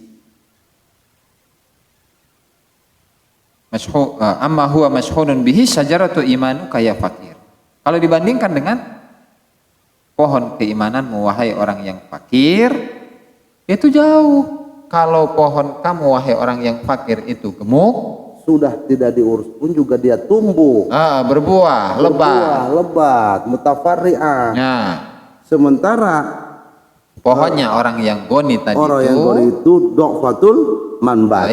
Amma huwa mashhunun bihi syajaratu imanu kaya fakir. Kalau dibandingkan dengan pohon keimananmu wahai orang yang fakir, itu jauh. Kalau pohon kamu wahai orang yang fakir itu gemuk, sudah tidak diurus pun juga dia tumbuh, berbuah, lebat, mutafarri'ah. Nah, sementara pohonnya orang yang goni tadi orang yang goni itu dha'ifatul mambat.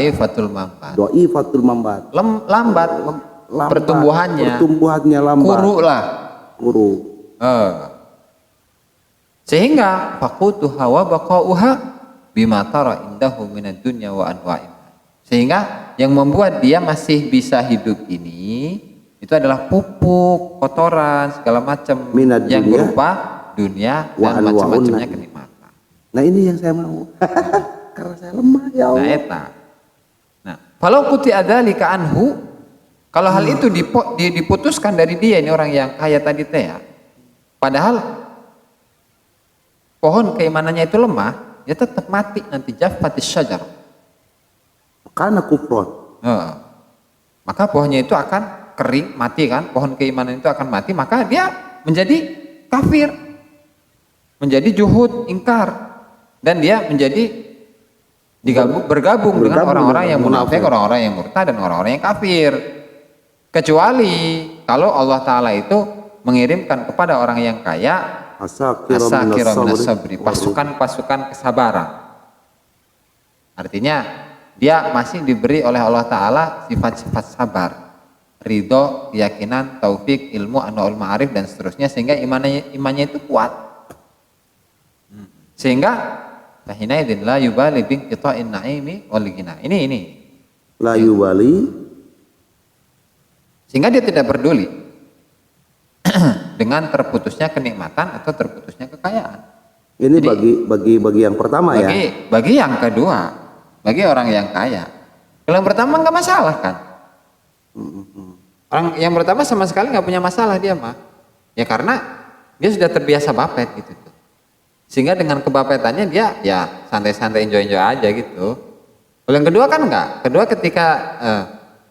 Dha'ifatul mambat. Lambat pertumbuhannya lambat. Kuru. Sehingga faqutuha wa baqauha bima tara indahu minad dunya wa anwa'ih. Sehingga yang membuat dia masih bisa hidup ini itu adalah pupuk, kotoran, segala macam yang berupa dunia dan macam-macamnya kenikmatan. Nah, ini yang saya mau. Karena saya lemah ya Allah. Nah, eta. Nah, falau kuti adzalika anhu, kalau hal itu diputuskan dari dia, ini orang yang kaya tadi teh ya. Padahal pohon keimanannya itu lemah, ya tetap mati nanti, jaffatis syajar. Karena kufron. Maka pohonnya itu akan kering, mati kan? Pohon keimanan itu akan mati, maka dia menjadi kafir, menjadi juhud, ingkar, dan dia menjadi bergabung dengan orang-orang yang munafik, orang-orang yang murtad, dan orang-orang yang kafir. Kecuali kalau Allah Ta'ala itu mengirimkan kepada orang yang kaya asakira minas sabri, pasukan-pasukan kesabaran. Artinya dia masih diberi oleh Allah Ta'ala sifat-sifat sabar. ridho, keyakinan, taufik, ilmu, anwaul ma'arif dan seterusnya, sehingga imannya itu kuat. Sehingga fahinaidin la yubali bin qita'in na'imi wal ghina. Ini. La yubali, Sehingga dia tidak peduli dengan terputusnya kenikmatan atau terputusnya kekayaan. ini Jadi, bagi yang pertama ya. Bagi yang kedua, bagi orang yang kaya. Kalau yang pertama nggak masalah kan? Orang yang pertama sama sekali nggak punya masalah dia mah. Ya karena dia sudah terbiasa bapet gitu. Sehingga dengan kebapetannya dia ya santai-santai enjoy aja gitu. Kalau yang kedua kan enggak. Kedua ketika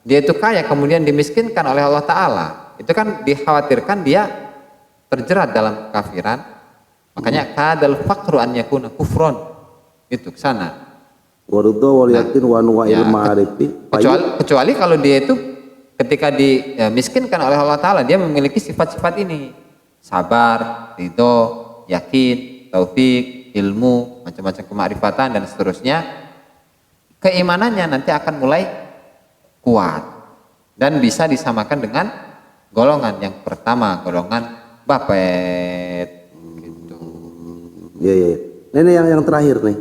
dia itu kaya kemudian dimiskinkan oleh Allah Ta'ala, itu kan dikhawatirkan dia terjerat dalam kafiran. Makanya kadal faqru an yakuna kufron. Itu ke sana. Waridho wal yakin wa nuwa'il ma'arifi. Kecuali kalau dia itu ketika dimiskinkan oleh Allah Ta'ala, dia memiliki sifat-sifat ini. Sabar, ridho, yakin, taufik, ilmu, macam-macam kemakrifatan dan seterusnya. Keimanannya nanti akan mulai kuat dan bisa disamakan dengan golongan yang pertama, golongan bapet gitu. Iya. Ini yang terakhir nih.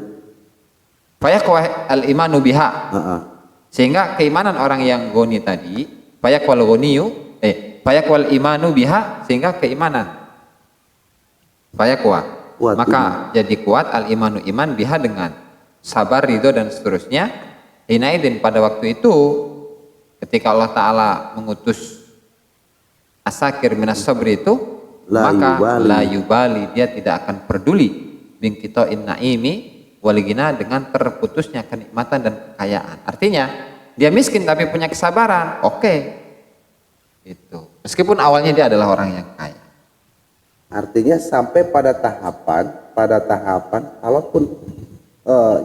Fayaqwa al-imanu biha. Sehingga keimanan orang yang goni tadi, fayaqwal ghaniyu, fayaqwal imanu biha, sehingga keimanan fayaqwa. Maka jadi kuat al-imanu iman biha dengan sabar, ridho dan seterusnya. Hinaidin pada waktu itu ketika Allah Ta'ala mengutus asakir minas sabri itu, maka la yubali, dia tidak akan peduli bin qita'in na'imi waligina, dengan terputusnya kenikmatan dan kekayaan. Artinya dia miskin tapi punya kesabaran, oke. Itu meskipun awalnya dia adalah orang yang kaya. Artinya sampai pada tahapan kalaupun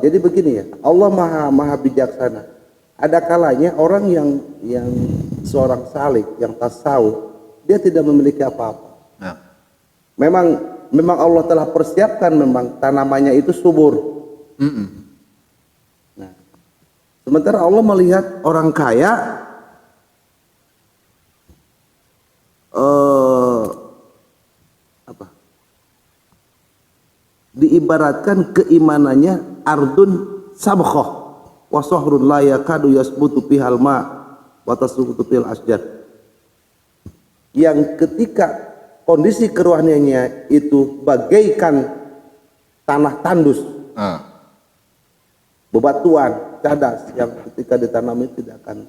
jadi begini ya, Allah maha bijaksana. Ada kalanya orang yang seorang salik, yang tasawuf, dia tidak memiliki apa-apa. Nah. Memang Allah telah persiapkan, memang tanamannya itu subur. Nah, sementara Allah melihat orang kaya diibaratkan keimanannya ardun sabkhah wa sahrun la yakadu yasbutu bihal ma wa tasbutu bil asjar, yang ketika kondisi kerohaniannya itu bagaikan tanah tandus, bebatuan cadas yang ketika ditanami tidak akan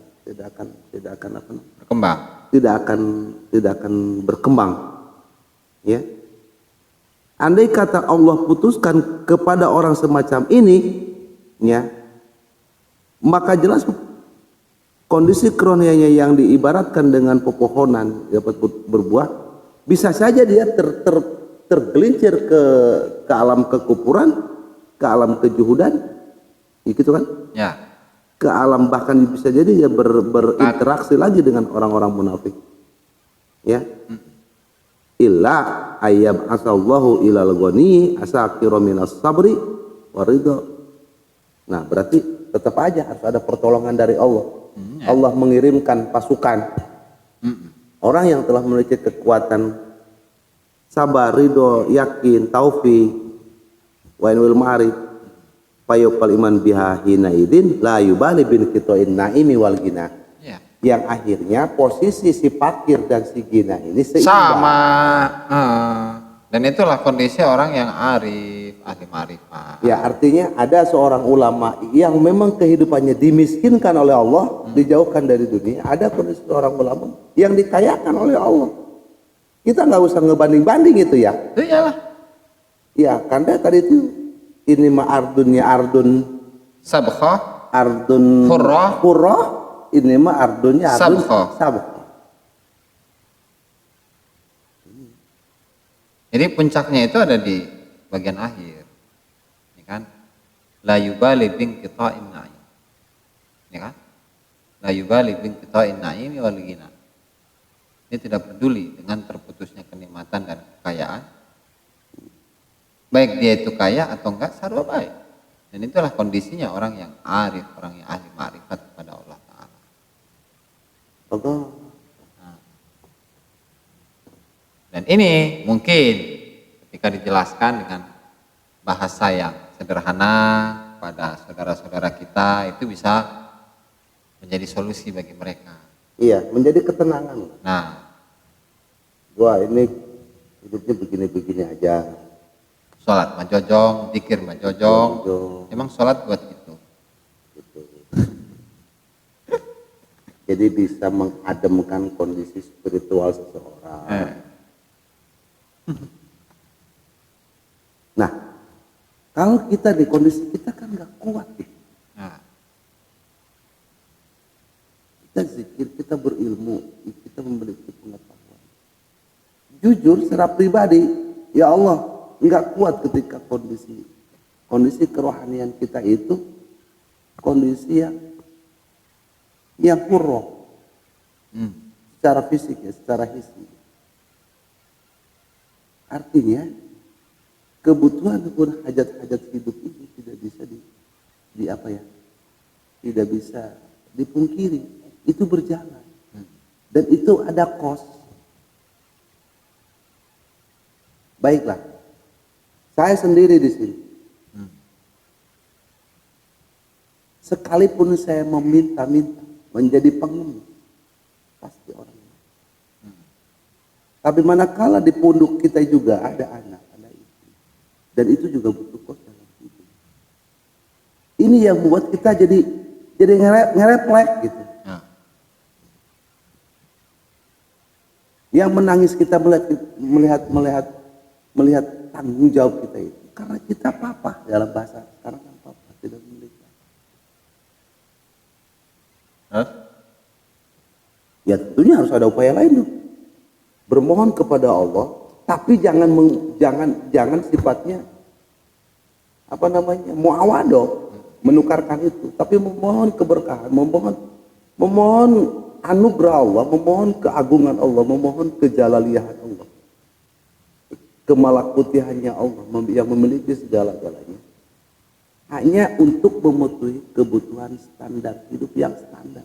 Berkembang, tidak akan berkembang, ya. Andai kata Allah putuskan kepada orang semacam ini, ya, maka jelas kondisi kerohaniannya yang diibaratkan dengan pepohonan dapat berbuah, bisa saja dia tergelincir ke alam kekufuran, ke alam kejuhudan, gitu kan? ya. Ke alam, bahkan bisa jadi dia berinteraksi lagi dengan orang-orang munafik, ya. Illa ayyab asallahu ilal ghani asakira minas sabri waridho. Nah, berarti tetap aja harus ada pertolongan dari Allah. Allah mengirimkan pasukan orang yang telah memiliki kekuatan sabar, ridho, yakin, taufik, wa inwil ma'arif, fayuqal iman biha hinaidin la yubali bin qita'in na'imi wal ghina. Yang akhirnya posisi si fakir dan si gina ini sama. Dan itulah kondisi orang yang arif, ahli ma'rifah. Ya, artinya ada seorang ulama yang memang kehidupannya dimiskinkan oleh Allah, dijauhkan dari dunia. Ada kondisi seorang ulama yang dikayakan oleh Allah. Kita nggak usah ngebanding-banding itu ya. Itu iyalah. Ya, karena tadi itu ini mah ardun Sabkhah, ardun hurrah, ini mah ardunnya ardun sabkhah. Jadi puncaknya itu ada di bagian akhir, ya kan? La yubali bin qita'in na'im, ya kan? La yubali bin qita'in na'im wal ghina. Dia tidak peduli dengan terputusnya kenikmatan dan kekayaan, baik dia itu kaya atau enggak, sarwa baik. Dan itulah kondisinya orang yang arif, orang yang ahli ma'rifat kepada Allah Ta'ala. ini mungkin ketika dijelaskan dengan bahasa yang sederhana pada saudara-saudara kita itu bisa menjadi solusi bagi mereka. Iya, menjadi ketenangan. Nah, Gua ini hidupnya begini-begini aja. sholat majojong, zikir majojong, emang sholat buat itu. Gitu. Jadi bisa mengademkan kondisi spiritual seseorang. Nah, kalau kita di kondisi kita kan nggak kuat, gitu. Nah, Kita zikir, kita berilmu, kita memiliki pengetahuan. Jujur, secara pribadi, ya Allah, nggak kuat ketika kondisi kerohanian kita itu kondisi yang kurang secara fisik ya, secara hisi. Artinya kebutuhan pun hajat-hajat hidup ini tidak bisa tidak bisa dipungkiri, itu berjalan dan itu ada kos. Baiklah, saya sendiri di sini. Sekalipun saya meminta-minta menjadi pengemis, pasti orang. Tapi manakala di punduk kita juga ada anak, ada istri, dan itu juga butuh kos dalam hidup. Ini yang membuat kita jadi ngereplek gitu. Yang menangis kita melihat tanggung jawab kita itu karena kita papa, dalam bahasa sekarang kan papa tidak memiliki. Ya tentunya harus ada upaya lain dong. Bermohon kepada Allah, tapi jangan sifatnya muawadoh, menukarkan itu, tapi memohon keberkahan, memohon anugerah Allah, memohon keagungan Allah, memohon kejalaliahan Allah, kemalakutihannya Allah yang memiliki segala-galanya, hanya untuk memenuhi kebutuhan standar hidup yang standar.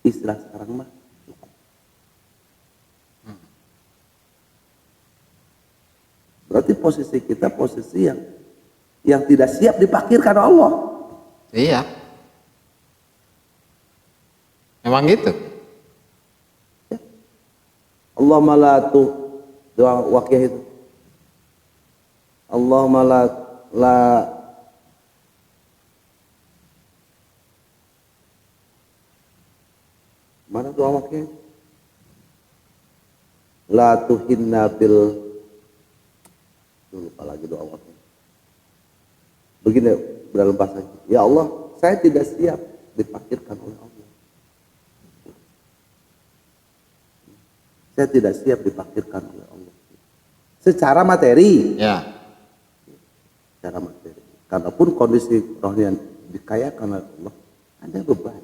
Istilah sekarang mah cukup. Berarti posisi kita posisi yang tidak siap dipakirkan Allah. iya. Memang gitu. Allahumma la doa wakiyah itu. Allahumma la mana doa wakiyah? La tuhinna bil, lupa lagi doa wakiyah. Begini dalam bahasa, ya Allah, saya tidak siap dipakirkan oleh Allah. Saya tidak siap dipakirkan oleh Allah. Secara materi. Ya. Secara materi. Karena pun kondisi rohani yang dikayakan oleh Allah, ada beban.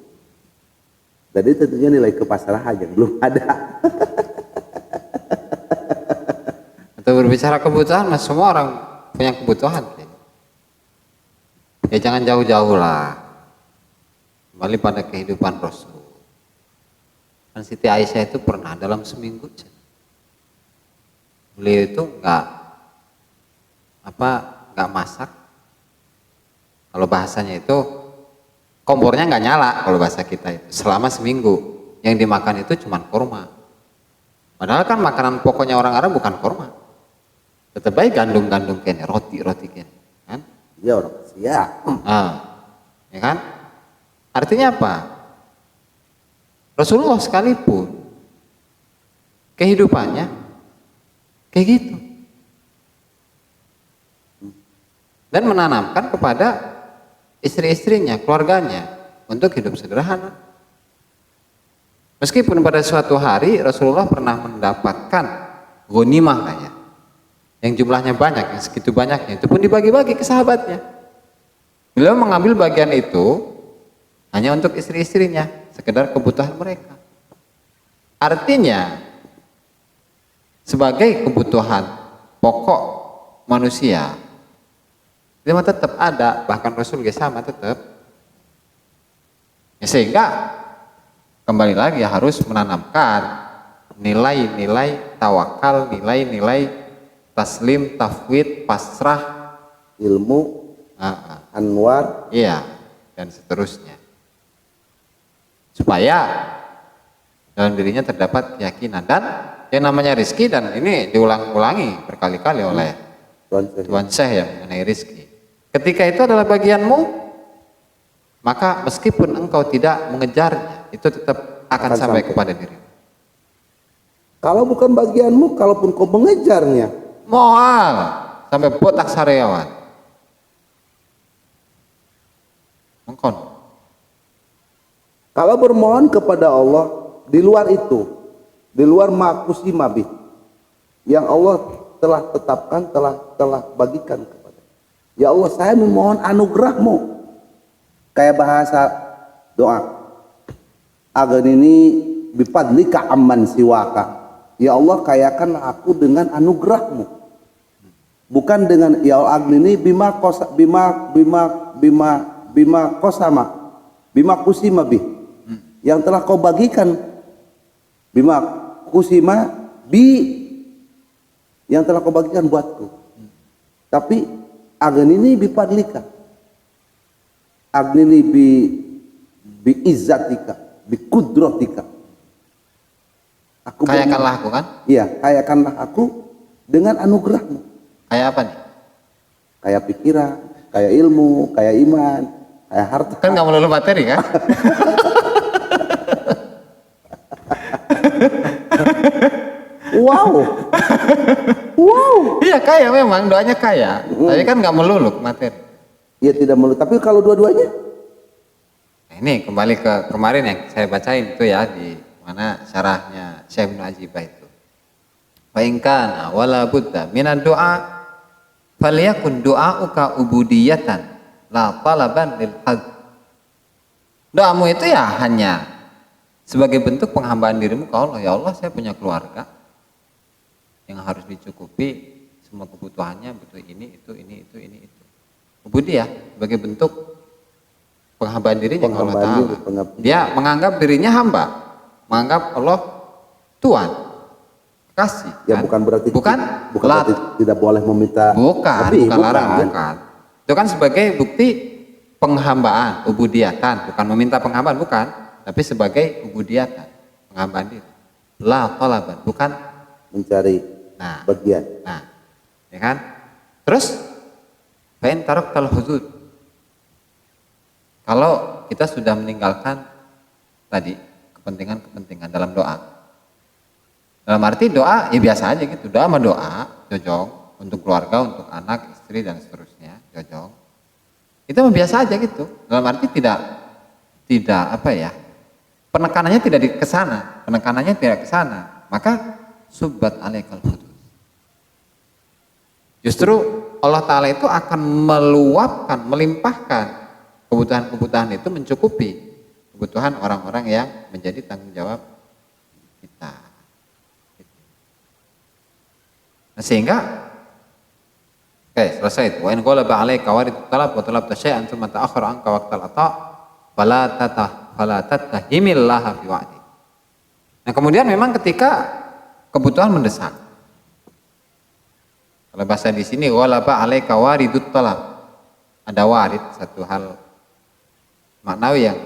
Jadi tentunya nilai kepasrahan yang belum ada. Untuk berbicara kebutuhan, mas semua orang punya kebutuhan. Ya jangan jauh-jauh lah. Kembali pada kehidupan Rasul. Dan Siti Aisyah itu pernah dalam seminggu, beliau itu nggak masak. Kalau bahasanya itu kompornya nggak nyala kalau bahasa kita itu. Selama seminggu yang dimakan itu cuma kurma. Padahal kan makanan pokoknya orang Arab bukan kurma. Tetap baik gandum-gandum kene, roti kene, kan? Dia orang siap. Ya kan? Artinya apa? Rasulullah sekalipun kehidupannya kayak gitu. Dan menanamkan kepada istri-istrinya, keluarganya untuk hidup sederhana. Meskipun pada suatu hari Rasulullah pernah mendapatkan ghanimah kayaknya, yang jumlahnya banyak, yang segitu banyaknya, itu pun dibagi-bagi ke sahabatnya. Beliau mengambil bagian itu hanya untuk istri-istrinya, sekedar kebutuhan mereka. Artinya sebagai kebutuhan pokok manusia itu tetap ada, bahkan Rasul sama tetap. Ya, sehingga kembali lagi harus menanamkan nilai-nilai tawakal, nilai-nilai taslim, tafwid, pasrah, ilmu, anwar, iya, dan seterusnya. Supaya dalam dirinya terdapat keyakinan dan yang namanya rizki, dan ini diulang-ulangi berkali-kali oleh Tuan Syekh yang mengenai rizki. Ketika itu adalah bagianmu, maka meskipun engkau tidak mengejarnya, itu tetap akan sampai kepada dirimu. Kalau bukan bagianmu, kalaupun kau mengejarnya, Moal sampai botak sariawan. Mengkon. kalau bermohon kepada Allah di luar itu, di luar makusimabih yang Allah telah tetapkan, telah bagikan kepada. Ya Allah, saya memohon anugerahmu. Kayak bahasa doa. Aganini bifadlika amman siwaka. Ya Allah, kayakanlah aku dengan anugerahmu. Bukan dengan ya Allah agnini bima kosama bima kusima bih, yang telah kau bagikan, bima kusima bi, yang telah kau bagikan buatku. Tapi agnini bifadlika, agnini bi izzatika, bi kudratika. Kayakanlah aku kan? Iya, kayakanlah aku dengan anugerahmu. Kayak apa nih? Kayak pikiran, kayak ilmu, kayak iman, kayak harta. Kan nggak melulu materi kan? Wow, wow. Iya kaya memang, doanya kaya. Tapi kan nggak melulu materi. Ya tidak melulu. Tapi kalau dua-duanya, Nah, ini kembali ke kemarin yang saya bacain itu ya, di mana syarahnya Syekh Ibnu Ajibah itu. Fa in kana wala budda minad du'a falyakun du'auka ubudiyatan la talaban lil hal. Doamu itu ya hanya sebagai bentuk penghambaan dirimu ke Allah. Ya Allah, saya punya keluarga yang harus dicukupi semua kebutuhannya, butuh ini, itu. Ubudiyah sebagai bentuk penghambaan dirinya ke Allah Ta'ala. Dia menganggap dirinya hamba, menganggap Allah Tuhan, kasih. ya kan? bukan berarti bukan berarti tidak boleh meminta lebih, bukan larang, bukan. Itu kan sebagai bukti penghambaan, ubudiyatan, bukan meminta penghambaan, bukan, tapi sebagai ubudiyatan, penghambaan diri. La talaban, bukan mencari bagian. Nah, ya kan? Terus fa'in taraktal hudud. Kalau kita sudah meninggalkan tadi kepentingan-kepentingan dalam doa. Dalam arti doa ya biasa aja gitu, doa sama doa, jojong untuk keluarga, untuk anak, istri dan seterusnya, jojong. Itu biasa aja gitu. Dalam arti tidak apa ya? Penekanannya tidak ke sana, penekanannya tidak ke sana. Maka subbat alaikal hudud. Justru Allah Ta'ala itu akan meluapkan, melimpahkan kebutuhan-kebutuhan itu, mencukupi kebutuhan orang-orang yang menjadi tanggung jawab kita. Nah, sehingga selesai itu. Wa in ghalaba 'alaika waridut talab wa talabta syai'an tsumma ta'akhkhara 'anka waqtal ata' fala tattahimillaha fi wa'di. Nah, kemudian memang ketika kebutuhan mendesak. Kalau bahasa di sini ghalaba 'alaika waridut talab. Ada warid, satu hal maknawi yang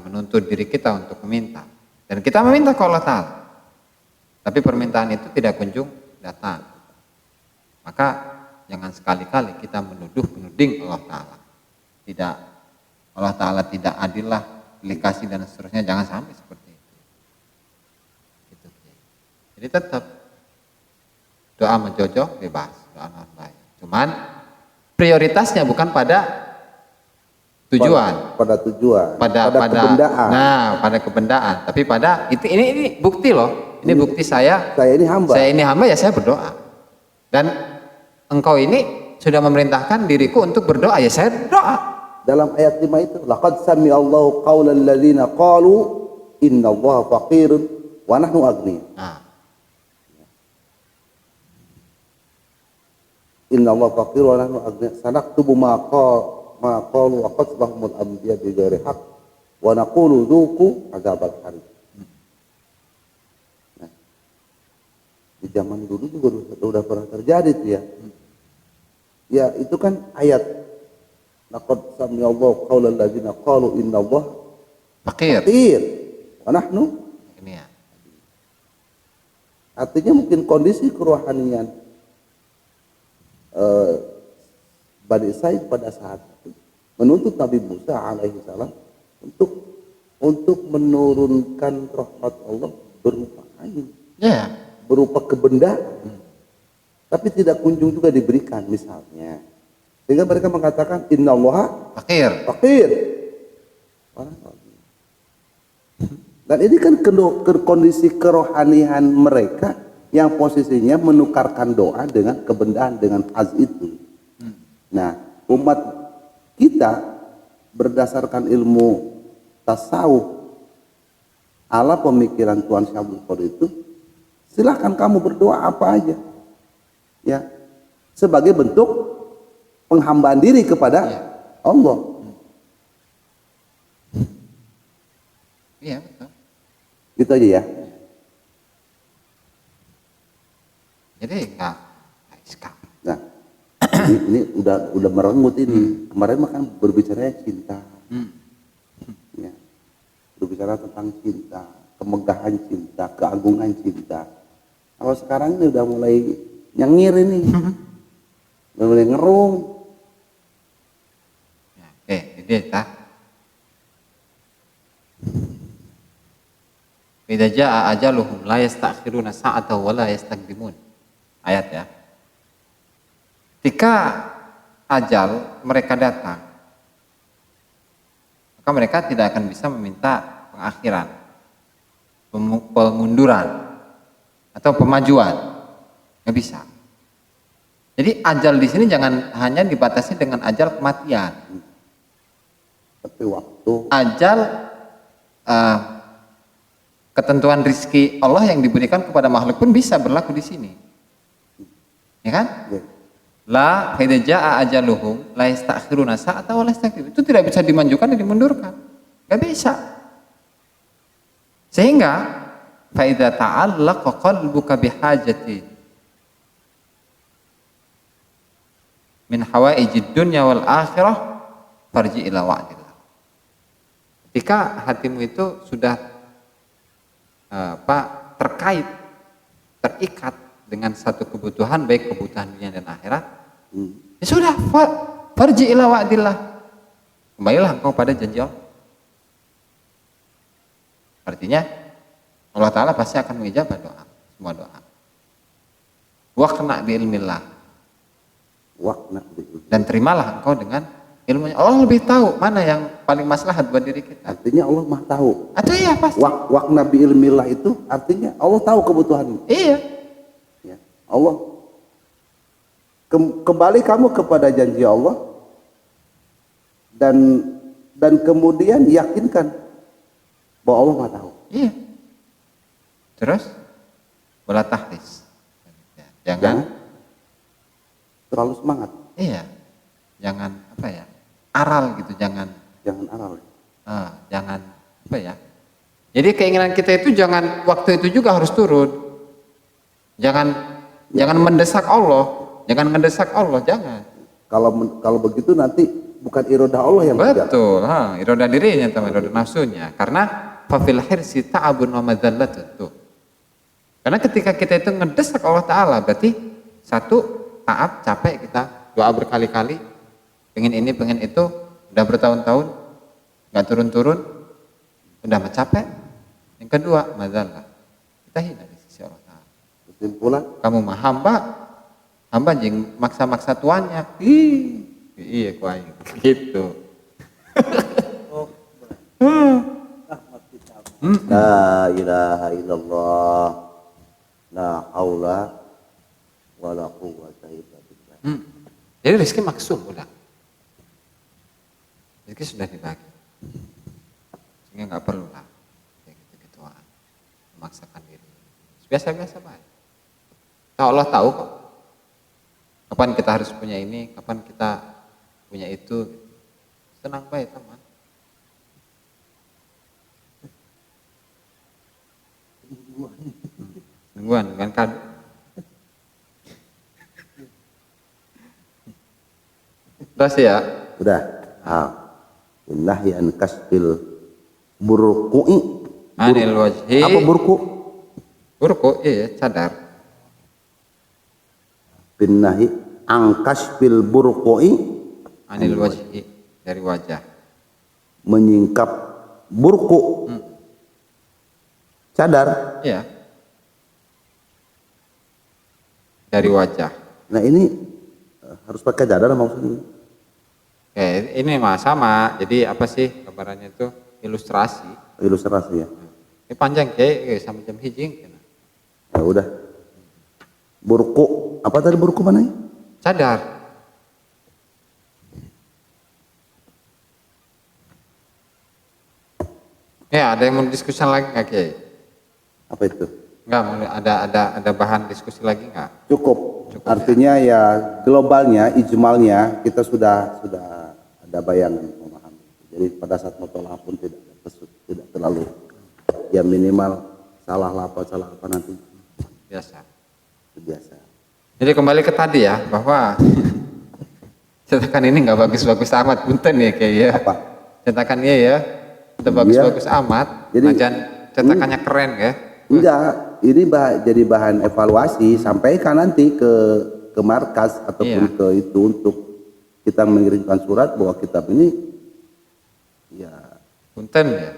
menuntut diri kita untuk meminta. Dan kita meminta ke Allah Ta'ala. Tapi permintaan itu tidak kunjung datang. Maka jangan sekali-kali kita menuding Allah Ta'ala. Tidak, Allah Ta'ala tidak adil lah, kasih dan seterusnya, jangan sampai seperti itu. Gitu. Jadi tetap doa menjojok bebas, doa non-baik. Cuman prioritasnya bukan pada tujuan, pada kebendaan. Nah, pada kebendaan, tapi pada ini bukti loh. Ini bukti saya ini hamba. Saya ini hamba, ya saya berdoa. Dan engkau ini sudah memerintahkan diriku untuk berdoa, ya saya berdoa. Dalam ayat 5 itu, laqad sami'allahu qaulal ladzina qalu innallaha faqirun wa nahnu aghniya. Innallaha faqirun wa nahnu aghniya. Sanaktubu ma qalu wa qatlahumul anbiya bighairi haqq wa naqulu dzuqu adzabal harim. Di zaman dulu juga udah pernah terjadi tuh ya. Ya itu kan ayat. Laqad sami'allahu qaulal ladzina qalu innallaha Fakir. faqir wa nahnu. Ini ya. Artinya mungkin kondisi kerohanian Bani Israil pada saat itu menuntut Nabi Musa alaihi salam untuk menurunkan rahmat Allah berupa angin, Ya. berupa kebendaan, tapi tidak kunjung juga diberikan misalnya, sehingga mereka mengatakan innallaha Fakir. fakir. Dan ini kan kondisi kerohanian mereka yang posisinya menukarkan doa dengan kebendaan, dengan haz itu. Nah, umat kita berdasarkan ilmu tasawuf ala pemikiran Tuan Syabul Qadir itu, silahkan kamu berdoa apa aja, ya, sebagai bentuk penghambaan diri kepada Allah. Iya, betul. Gitu aja ya. Jadi enggak sekali. Nah, ini udah merenggut ini. Kemarin makan berbicara cinta, ya, berbicara tentang cinta, kemegahan cinta, keagungan cinta. Kalau sekarang ini udah mulai nyengir ini, udah mulai ngerung. Ya, oke, ini ta. Idza jaa ajaluhum la yastakhiruna sa'atan wa la yastaqdimun. Ayat ya. Ketika ajal mereka datang, maka mereka tidak akan bisa meminta pengakhiran, pengunduran, atau pemajuan. Nggak bisa. Jadi ajal di sini jangan hanya dibatasi dengan ajal kematian. Tapi waktu Ajal ketentuan rizki Allah yang diberikan kepada makhluk pun bisa berlaku di sini, ya kan? ya, La fa idza jaa ajaluhum la yastakhiruna sa'atan wa la yastaqdimun. Itu tidak bisa dimajukan dan dimundurkan. Enggak bisa. Sehingga fa idza ta'allaqa qalbuka bihajati min hawaijid dunya wal akhirah farji ila wa'dillah. Ketika hatimu itu sudah terkait, terikat dengan satu kebutuhan, baik kebutuhan dunia dan akhirat, ya sudah, farji ila wa'dillah, kembalilah engkau pada janji Allah. Artinya Allah Ta'ala pasti akan mengijabah doa, semua doa. Waqna bi ilmillah, wakna dan terimalah engkau dengan ilmunya. Allah lebih tahu mana yang paling maslahat buat diri kita. artinya Allah mah tahu. Atau iya pasti. Wakna bi ilmillah itu artinya Allah tahu kebutuhanmu. Iya. Ya, Allah kembali kamu kepada janji Allah dan kemudian yakinkan bahwa Allah mah tahu. Iya. Terus bola tahris. Jangan terlalu semangat, iya. Jangan apa ya? Aral gitu, jangan aral. jangan apa ya? Jadi keinginan kita itu jangan waktu itu juga harus turun. Jangan mendesak Allah, jangan mendesak Allah, jangan. Kalau begitu nanti bukan irodah Allah yang bekerja. Betul, iroda dirinya teman, iroda nafsunya. Karena fafil hirsi ta'abun wa madzallatun tuh. Karena ketika kita itu ngedesak Allah Ta'ala, berarti satu, taat, capek kita, doa berkali-kali, pengen ini, pengen itu, udah bertahun-tahun, nggak turun-turun, udah capek. Yang kedua, madzallah, kita hina di sisi Allah Ta'ala. Kesimpulan, Kamu mah hamba jeng maksa-maksa tuannya, iya kuai, gitu. la ilaha illallah, la haula wala quwwata illa billah. Jadi rezeki maksum udah. Rezeki sudah dibagi. Sehingga nggak perlu lah kayak gitu-gituan, memaksakan diri. Biasa-biasa baik. Allah tahu kok. Kapan kita harus punya ini, kapan kita punya itu. Tenang baik teman. Tungguan kan kado. Terus ya. Udah. Nahyi an kasbil burqu'i. Anil wajhi. Apa burku? Burku, iya, cadar. Nahyi an kasbil burqu'i. Anil wajhi, dari wajah. Menyingkap burku. Cadar. Iya. Dari wajah. Nah ini harus pakai cadar maksudnya. Ini mah sama. Jadi apa sih gambarannya itu? Ilustrasi. Ilustrasi ya. Ini panjang kayak sama jam hijing. Ya udah. Burku. Apa tadi burku mana? Cadar. Ya, ada yang mau diskusi lagi nggak Kiai? Apa itu? Nggak, ada bahan diskusi lagi nggak? Cukup. Cukup, Artinya ya globalnya, ijmalnya kita sudah ada bayangan memahami. Jadi pada saat mutolaah pun tidak terlalu ya minimal salah apa nanti Biasa. biasa. Jadi kembali ke tadi ya, bahwa cetakan ini nggak bagus-bagus amat, punten ya Kiai ya. Apa? Cetakannya ya, udah bagus-bagus amat. Jadi Majan cetakannya keren ya. enggak, ini jadi bahan evaluasi sampaikan nanti ke markas ataupun Iya. ke itu untuk kita mengirimkan surat bahwa kitab ini ya Punten ya.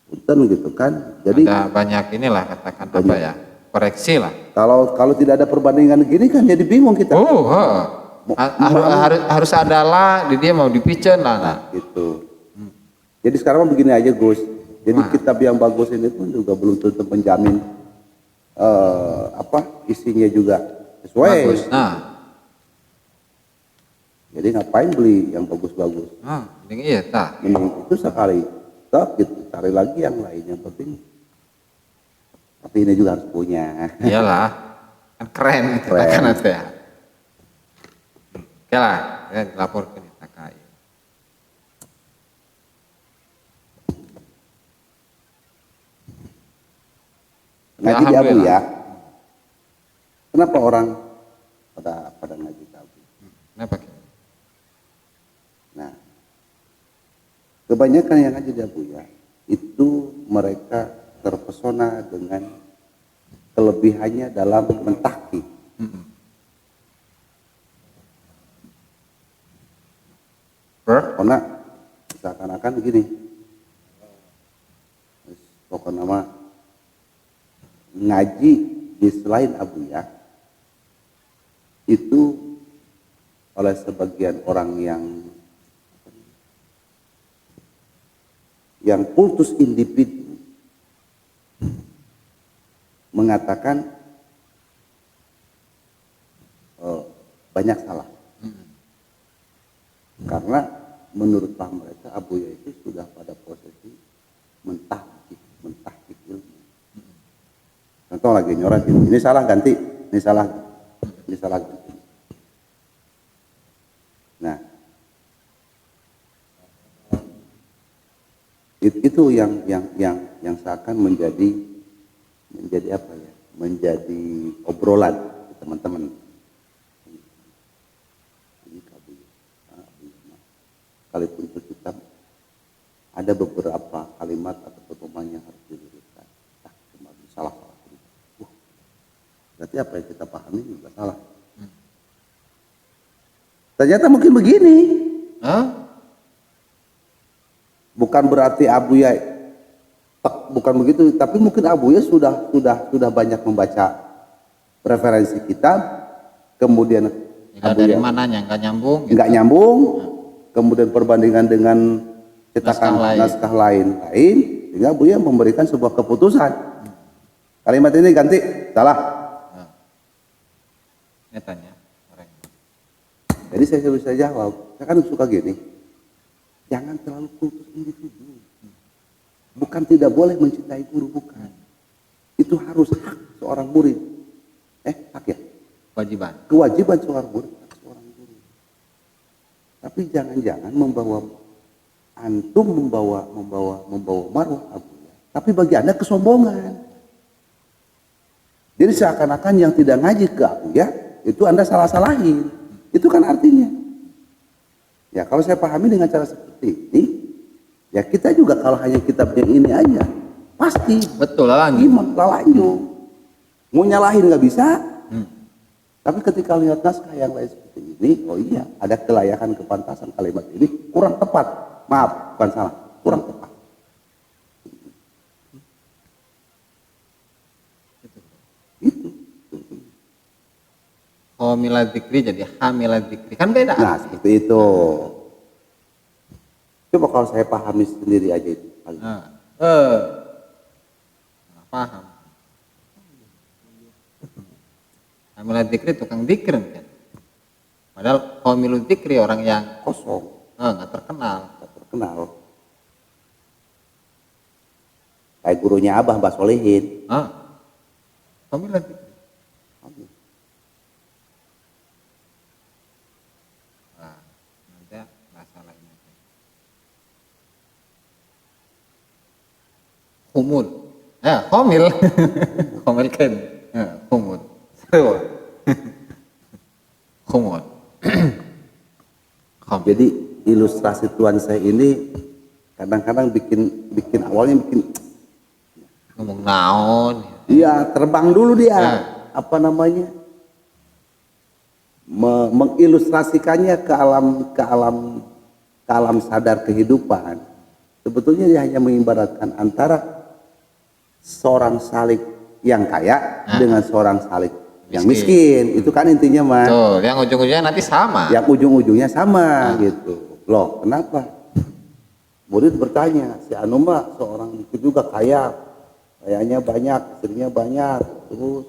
punten gitu kan. Jadi Ada banyak inilah katakan apa ya, koreksi lah. kalau tidak ada perbandingan gini kan jadi bingung kita. Oh, harus ada lah, dia mau dipicen lah. Nah. Gitu. Jadi sekarang mah begini aja Gus. Jadi Nah. kitab yang bagus ini pun juga belum tentu menjamin isinya juga sesuai. Bagus. Nah, Jadi ngapain beli yang bagus-bagus? mending iya tak. Mending itu sekali stop gitu, cari lagi yang lain yang penting. Tapi ini juga harus punya. Iyalah, kan keren cetakan itu ya. Oke lah, ya dilaporkan kita KAI. Ngaji di Abu Alhamdulillah. ya. Kenapa orang pada ngaji di Abu? Kenapa? Ki? Nah, kebanyakan yang ngaji di Abu ya itu mereka terpesona dengan kelebihannya dalam mentahki. Karena seakan-akan begini, pokok nama ngaji di selain Abu ya itu oleh sebagian orang yang kultus individu mengatakan banyak salah. Karena menurut paham mereka Abuya itu sudah pada posisi mentahkik ilmu. Contoh lagi nyoret ini salah ganti, ini salah ganti. Nah, itu yang seakan menjadi apa ya? Menjadi obrolan teman-teman. Sekalipun itu kitab ada beberapa kalimat atau pedoman yang harus diluruskan. Kembali salah. Berarti apa yang kita pahami juga salah. Ternyata mungkin begini. Bukan berarti Abuya bukan begitu, tapi mungkin Abuya sudah banyak membaca referensi kitab, kemudian Dari mananya nggak nyambung? Gitu. Nggak nyambung. Kemudian perbandingan dengan cetakan naskah lain, sehingga Buya memberikan sebuah keputusan. Kalimat ini ganti, salah. Ini tanya orang. Jadi saya bisa jawab, saya kan suka gini, jangan terlalu kultus individu. Bukan tidak boleh mencintai guru, bukan. Itu harus hak seorang murid. Hak ya? Kewajiban seorang murid. Tapi jangan-jangan membawa marwah Abuya. Tapi bagi Anda kesombongan. Jadi seakan-akan yang tidak ngaji ke Abuya itu Anda salah-salahin. Itu kan artinya. Ya kalau saya pahami dengan cara seperti ini, ya kita juga kalau hanya kitabnya ini aja, pasti Betul lah. iman lalanyu. Mau nyalahin nggak bisa. Tapi ketika lihat naskah yang lain seperti ini, oh iya, ada kelayakan kepantasan kalimat ini kurang tepat. Maaf, bukan salah, kurang tepat. Itu. Homilat dzikri jadi hamilat dzikri. Kan beda. Nah, seperti itu. Coba kalau saya pahami sendiri aja itu. Nah, paham. Hamilat dzikri tukang dzikir kan. Padahal homilut dzikri orang yang Kosong, nggak terkenal. nggak terkenal. Kayak gurunya Abah, Mbak Solehin. Homilat dzikri. Nanti bahasa lainnya. Humul. Homil. Homil kan. Humul. Humul. Jadi ilustrasi Tuhan saya ini kadang-kadang bikin awalnya Ngomong naon. iya terbang dulu dia. Apa namanya? Mengilustrasikannya ke alam sadar kehidupan. Sebetulnya dia hanya mengibaratkan antara seorang salik yang kaya dengan seorang salik yang miskin. Itu kan intinya, Mas. Tuh, yang ujung-ujungnya nanti sama. Yang ujung-ujungnya sama gitu. Loh, kenapa? Murid bertanya, si Anu mah seorang itu juga kaya, kayaknya banyak, istrinya banyak, terus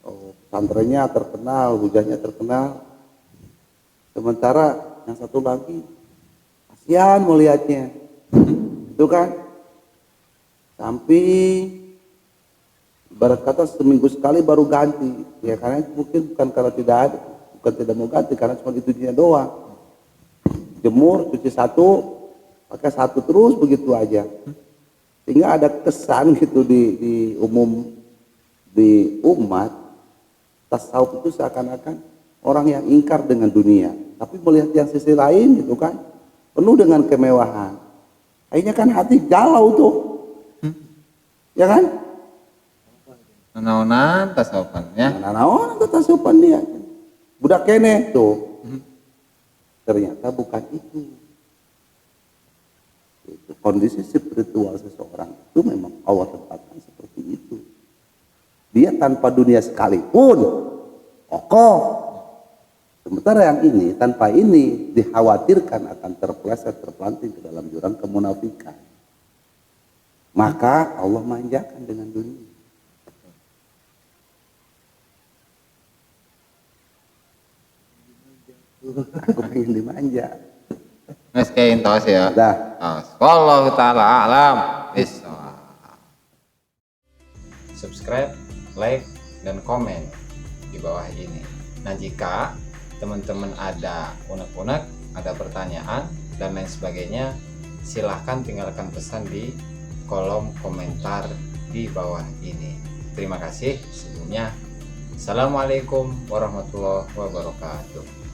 pesantrennya terkenal, hujannya terkenal. Sementara yang satu lagi kasihan melihatnya, itu kan samping ibarat kata seminggu sekali baru ganti, ya karena mungkin bukan karena tidak ada, bukan tidak mau ganti, karena cuma itu doang. Jemur, cuci satu, pakai satu terus begitu aja, sehingga ada kesan gitu di umat tasawuf itu seakan-akan orang yang ingkar dengan dunia, tapi melihat yang sisi lain gitu kan, penuh dengan kemewahan. Akhirnya kan hati galau tuh, ya kan? Naonan tasawufannya. Naon tasawufan dia, budak kene tuh. Ternyata bukan itu. Kondisi spiritual seseorang itu memang Allah tempatkan seperti itu. Dia tanpa dunia sekalipun kokoh. Sementara yang ini, tanpa ini dikhawatirkan akan terpeleset, terpelanting ke dalam jurang kemunafikan. Maka Allah manjakan dengan dunia. Aku pengen dimanja. Mas kayak intos ya. Dah. Wallahu taala alam. Subscribe, like, dan komen di bawah ini. Nah, jika teman-teman ada unek-unek, ada pertanyaan dan lain sebagainya, silahkan tinggalkan pesan di kolom komentar di bawah ini. Terima kasih sebelumnya. Assalamualaikum warahmatullahi wabarakatuh.